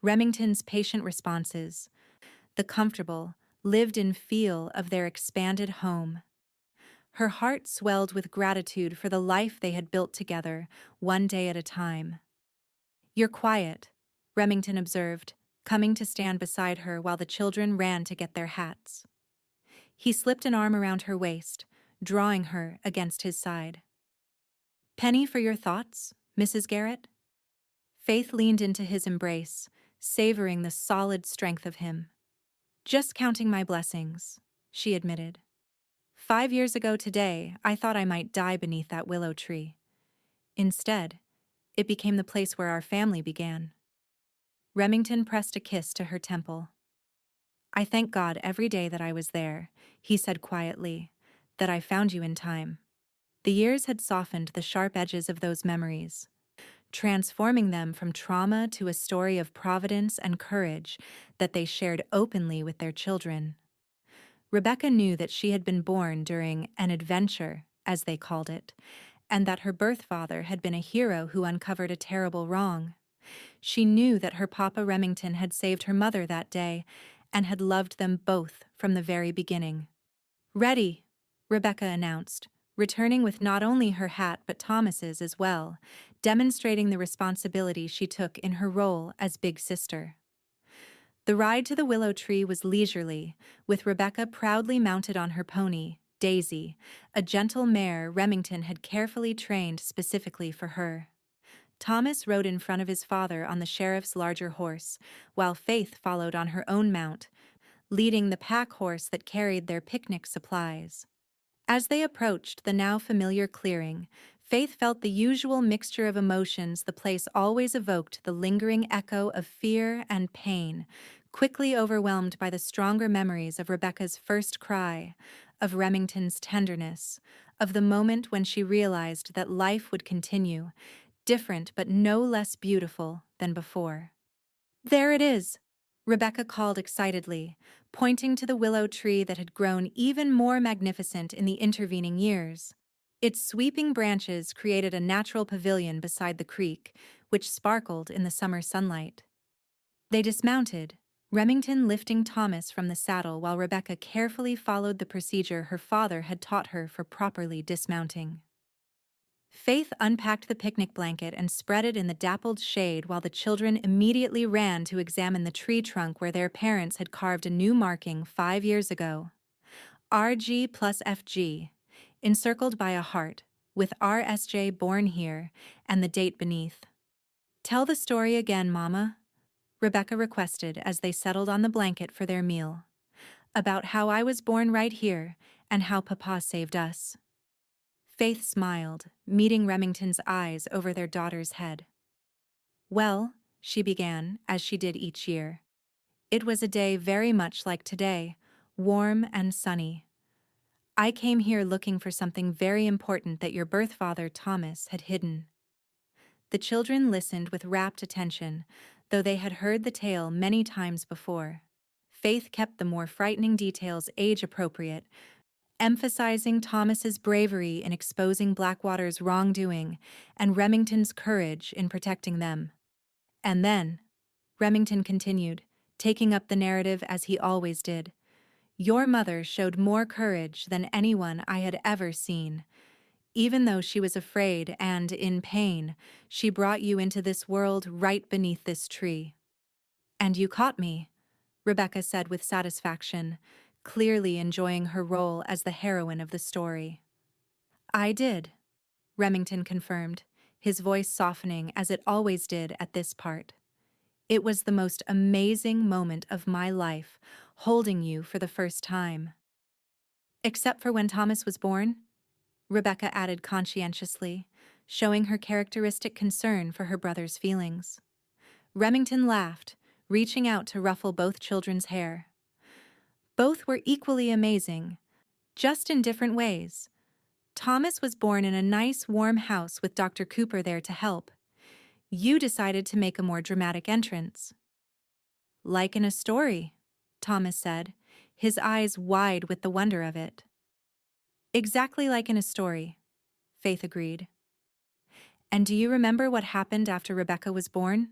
Remington's patient responses, the comfortable, lived-in feel of their expanded home. Her heart swelled with gratitude for the life they had built together, one day at a time. "You're quiet," Remington observed, coming to stand beside her while the children ran to get their hats. He slipped an arm around her waist, drawing her against his side. "Penny for your thoughts, Mrs. Garrett?" Faith leaned into his embrace, savoring the solid strength of him. "Just counting my blessings," she admitted. 5 years ago today, I thought I might die beneath that willow tree. Instead, it became the place where our family began." Remington pressed a kiss to her temple. "I thank God every day that I was there," he said quietly, "that I found you in time." The years had softened the sharp edges of those memories, transforming them from trauma to a story of providence and courage that they shared openly with their children. Rebecca knew that she had been born during an adventure, as they called it, and that her birth father had been a hero who uncovered a terrible wrong. She knew that her Papa Remington had saved her mother that day and had loved them both from the very beginning. "Ready," Rebecca announced, returning with not only her hat but Thomas's as well, demonstrating the responsibility she took in her role as big sister. The ride to the willow tree was leisurely, with Rebecca proudly mounted on her pony, Daisy, a gentle mare Remington had carefully trained specifically for her. Thomas rode in front of his father on the sheriff's larger horse, while Faith followed on her own mount, leading the pack horse that carried their picnic supplies. As they approached the now familiar clearing, Faith felt the usual mixture of emotions the place always evoked, the lingering echo of fear and pain, quickly overwhelmed by the stronger memories of Rebecca's first cry, of Remington's tenderness, of the moment when she realized that life would continue, different but no less beautiful than before. "There it is," Rebecca called excitedly, pointing to the willow tree that had grown even more magnificent in the intervening years. Its sweeping branches created a natural pavilion beside the creek, which sparkled in the summer sunlight. They dismounted, Remington lifting Thomas from the saddle while Rebecca carefully followed the procedure her father had taught her for properly dismounting. Faith unpacked the picnic blanket and spread it in the dappled shade while the children immediately ran to examine the tree trunk where their parents had carved a new marking 5 years ago. RG plus FG, encircled by a heart, with RSJ born here, and the date beneath. "Tell the story again, Mama," Rebecca requested as they settled on the blanket for their meal. "About how I was born right here, and how Papa saved us." Faith smiled, meeting Remington's eyes over their daughter's head. "Well," she began, as she did each year, "it was a day very much like today, warm and sunny. I came here looking for something very important that your birth father, Thomas, had hidden." The children listened with rapt attention, though they had heard the tale many times before. Faith kept the more frightening details age-appropriate, emphasizing Thomas's bravery in exposing Blackwater's wrongdoing and Remington's courage in protecting them. "And then," Remington continued, taking up the narrative as he always did, "your mother showed more courage than anyone I had ever seen. Even though she was afraid and in pain, she brought you into this world right beneath this tree." "And you caught me," Rebecca said with satisfaction, clearly enjoying her role as the heroine of the story. "I did," Remington confirmed, his voice softening as it always did at this part. "It was the most amazing moment of my life, holding you for the first time." "Except for when Thomas was born?" Rebecca added conscientiously, showing her characteristic concern for her brother's feelings. Remington laughed, reaching out to ruffle both children's hair. "Both were equally amazing, just in different ways. Thomas was born in a nice, warm house with Dr. Cooper there to help. You decided to make a more dramatic entrance." "Like in a story," Thomas said, his eyes wide with the wonder of it. "Exactly like in a story," Faith agreed. "And do you remember what happened after Rebecca was born?"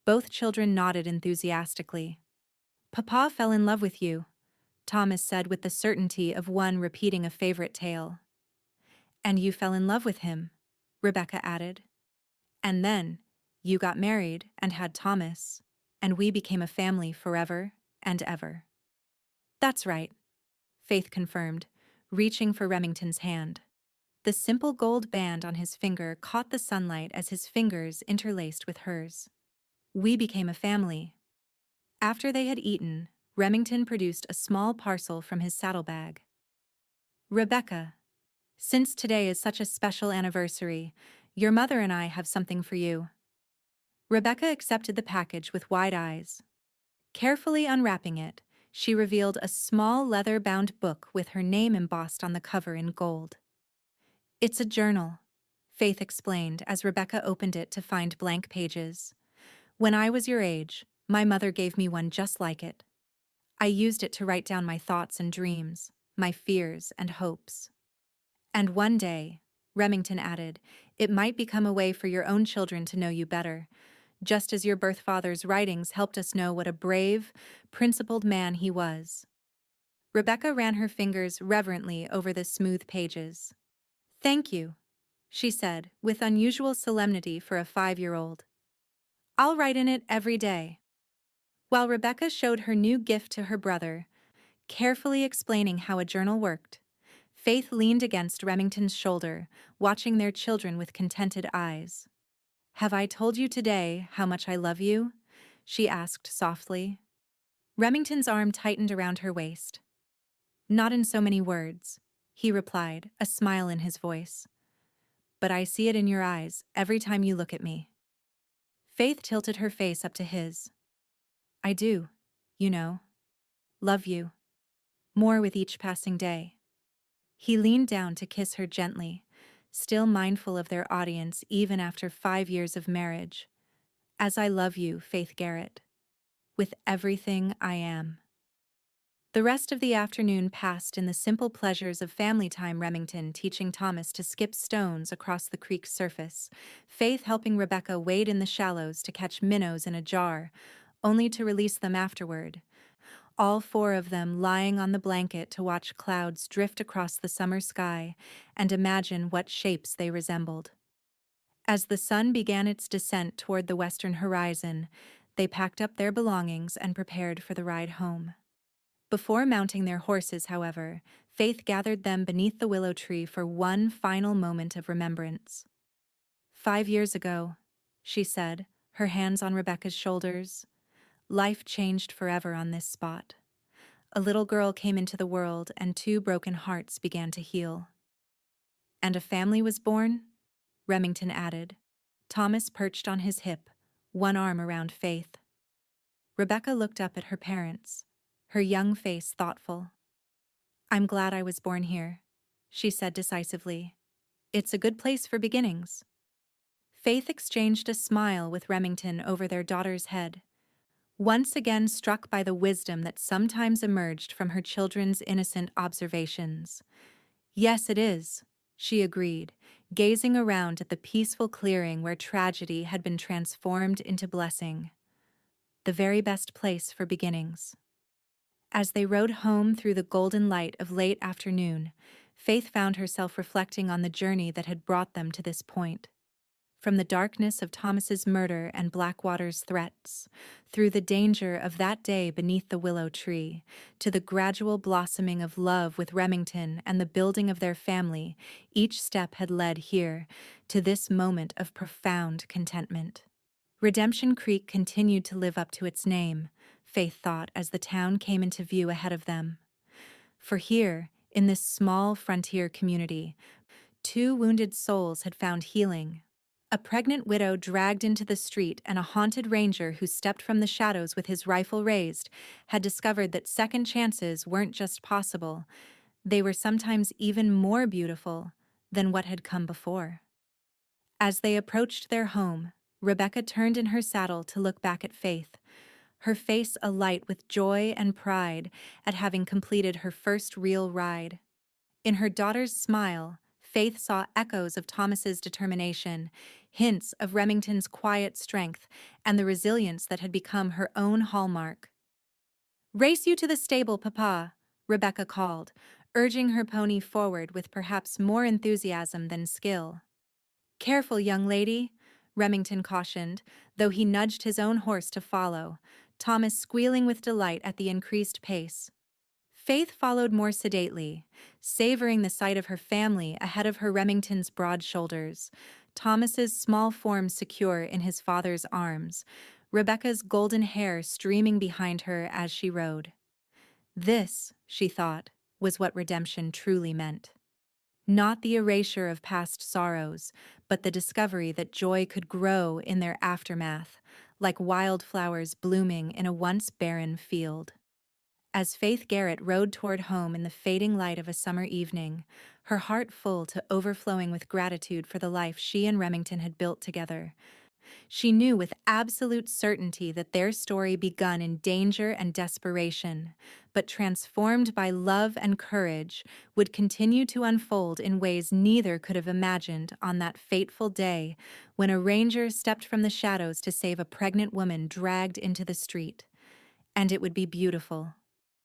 Both children nodded enthusiastically. "Papa fell in love with you," Thomas said with the certainty of one repeating a favorite tale. "And you fell in love with him," Rebecca added. "And then, you got married and had Thomas, and we became a family forever and ever." "That's right," Faith confirmed, reaching for Remington's hand. The simple gold band on his finger caught the sunlight as his fingers interlaced with hers. "We became a family." After they had eaten, Remington produced a small parcel from his saddlebag. "Rebecca, since today is such a special anniversary, your mother and I have something for you." Rebecca accepted the package with wide eyes. Carefully unwrapping it, she revealed a small leather-bound book with her name embossed on the cover in gold. "It's a journal," Faith explained as Rebecca opened it to find blank pages. "When I was your age, my mother gave me one just like it. I used it to write down my thoughts and dreams, my fears and hopes. And one day," Remington added, "it might become a way for your own children to know you better, just as your birth father's writings helped us know what a brave, principled man he was." Rebecca ran her fingers reverently over the smooth pages. "Thank you," she said, with unusual solemnity for a 5-year-old. "I'll write in it every day." While Rebecca showed her new gift to her brother, carefully explaining how a journal worked, Faith leaned against Remington's shoulder, watching their children with contented eyes. "Have I told you today how much I love you?" she asked softly. Remington's arm tightened around her waist. "Not in so many words," he replied, a smile in his voice. "But I see it in your eyes every time you look at me." Faith tilted her face up to his. "I do, you know. Love you. More with each passing day." He leaned down to kiss her gently, still mindful of their audience even after 5 years of marriage. "As I love you, Faith Garrett. With everything I am." The rest of the afternoon passed in the simple pleasures of family time, Remington teaching Thomas to skip stones across the creek's surface, Faith helping Rebecca wade in the shallows to catch minnows in a jar, only to release them afterward, all four of them lying on the blanket to watch clouds drift across the summer sky and imagine what shapes they resembled. As the sun began its descent toward the western horizon, they packed up their belongings and prepared for the ride home. Before mounting their horses, however, Faith gathered them beneath the willow tree for one final moment of remembrance. 5 years ago, she said, her hands on Rebecca's shoulders, life changed forever on this spot. A little girl came into the world and two broken hearts began to heal. And a family was born? Remington added. Thomas perched on his hip, one arm around Faith. Rebecca looked up at her parents, her young face thoughtful. I'm glad I was born here, she said decisively. It's a good place for beginnings. Faith exchanged a smile with Remington over their daughter's head, once again struck by the wisdom that sometimes emerged from her children's innocent observations. Yes, it is, she agreed, gazing around at the peaceful clearing where tragedy had been transformed into blessing. The very best place for beginnings. As they rode home through the golden light of late afternoon, Faith found herself reflecting on the journey that had brought them to this point. From the darkness of Thomas's murder and Blackwater's threats, through the danger of that day beneath the willow tree, to the gradual blossoming of love with Remington and the building of their family, each step had led here, to this moment of profound contentment. Redemption Creek continued to live up to its name, Faith thought as the town came into view ahead of them. For here, in this small frontier community, two wounded souls had found healing. A pregnant widow dragged into the street and a haunted ranger who stepped from the shadows with his rifle raised had discovered that second chances weren't just possible, they were sometimes even more beautiful than what had come before. As they approached their home, Rebecca turned in her saddle to look back at Faith, her face alight with joy and pride at having completed her first real ride. In her daughter's smile, Faith saw echoes of Thomas's determination, hints of Remington's quiet strength, and the resilience that had become her own hallmark. "Race you to the stable, Papa," Rebecca called, urging her pony forward with perhaps more enthusiasm than skill. "Careful, young lady," Remington cautioned, though he nudged his own horse to follow, Thomas squealing with delight at the increased pace. Faith followed more sedately, savoring the sight of her family ahead of her Remington's broad shoulders, Thomas's small form secure in his father's arms, Rebecca's golden hair streaming behind her as she rode. This, she thought, was what redemption truly meant. Not the erasure of past sorrows, but the discovery that joy could grow in their aftermath, like wildflowers blooming in a once barren field. As Faith Garrett rode toward home in the fading light of a summer evening, her heart full to overflowing with gratitude for the life she and Remington had built together, she knew with absolute certainty that their story begun in danger and desperation, but transformed by love and courage, would continue to unfold in ways neither could have imagined on that fateful day when a ranger stepped from the shadows to save a pregnant woman dragged into the street. And it would be beautiful.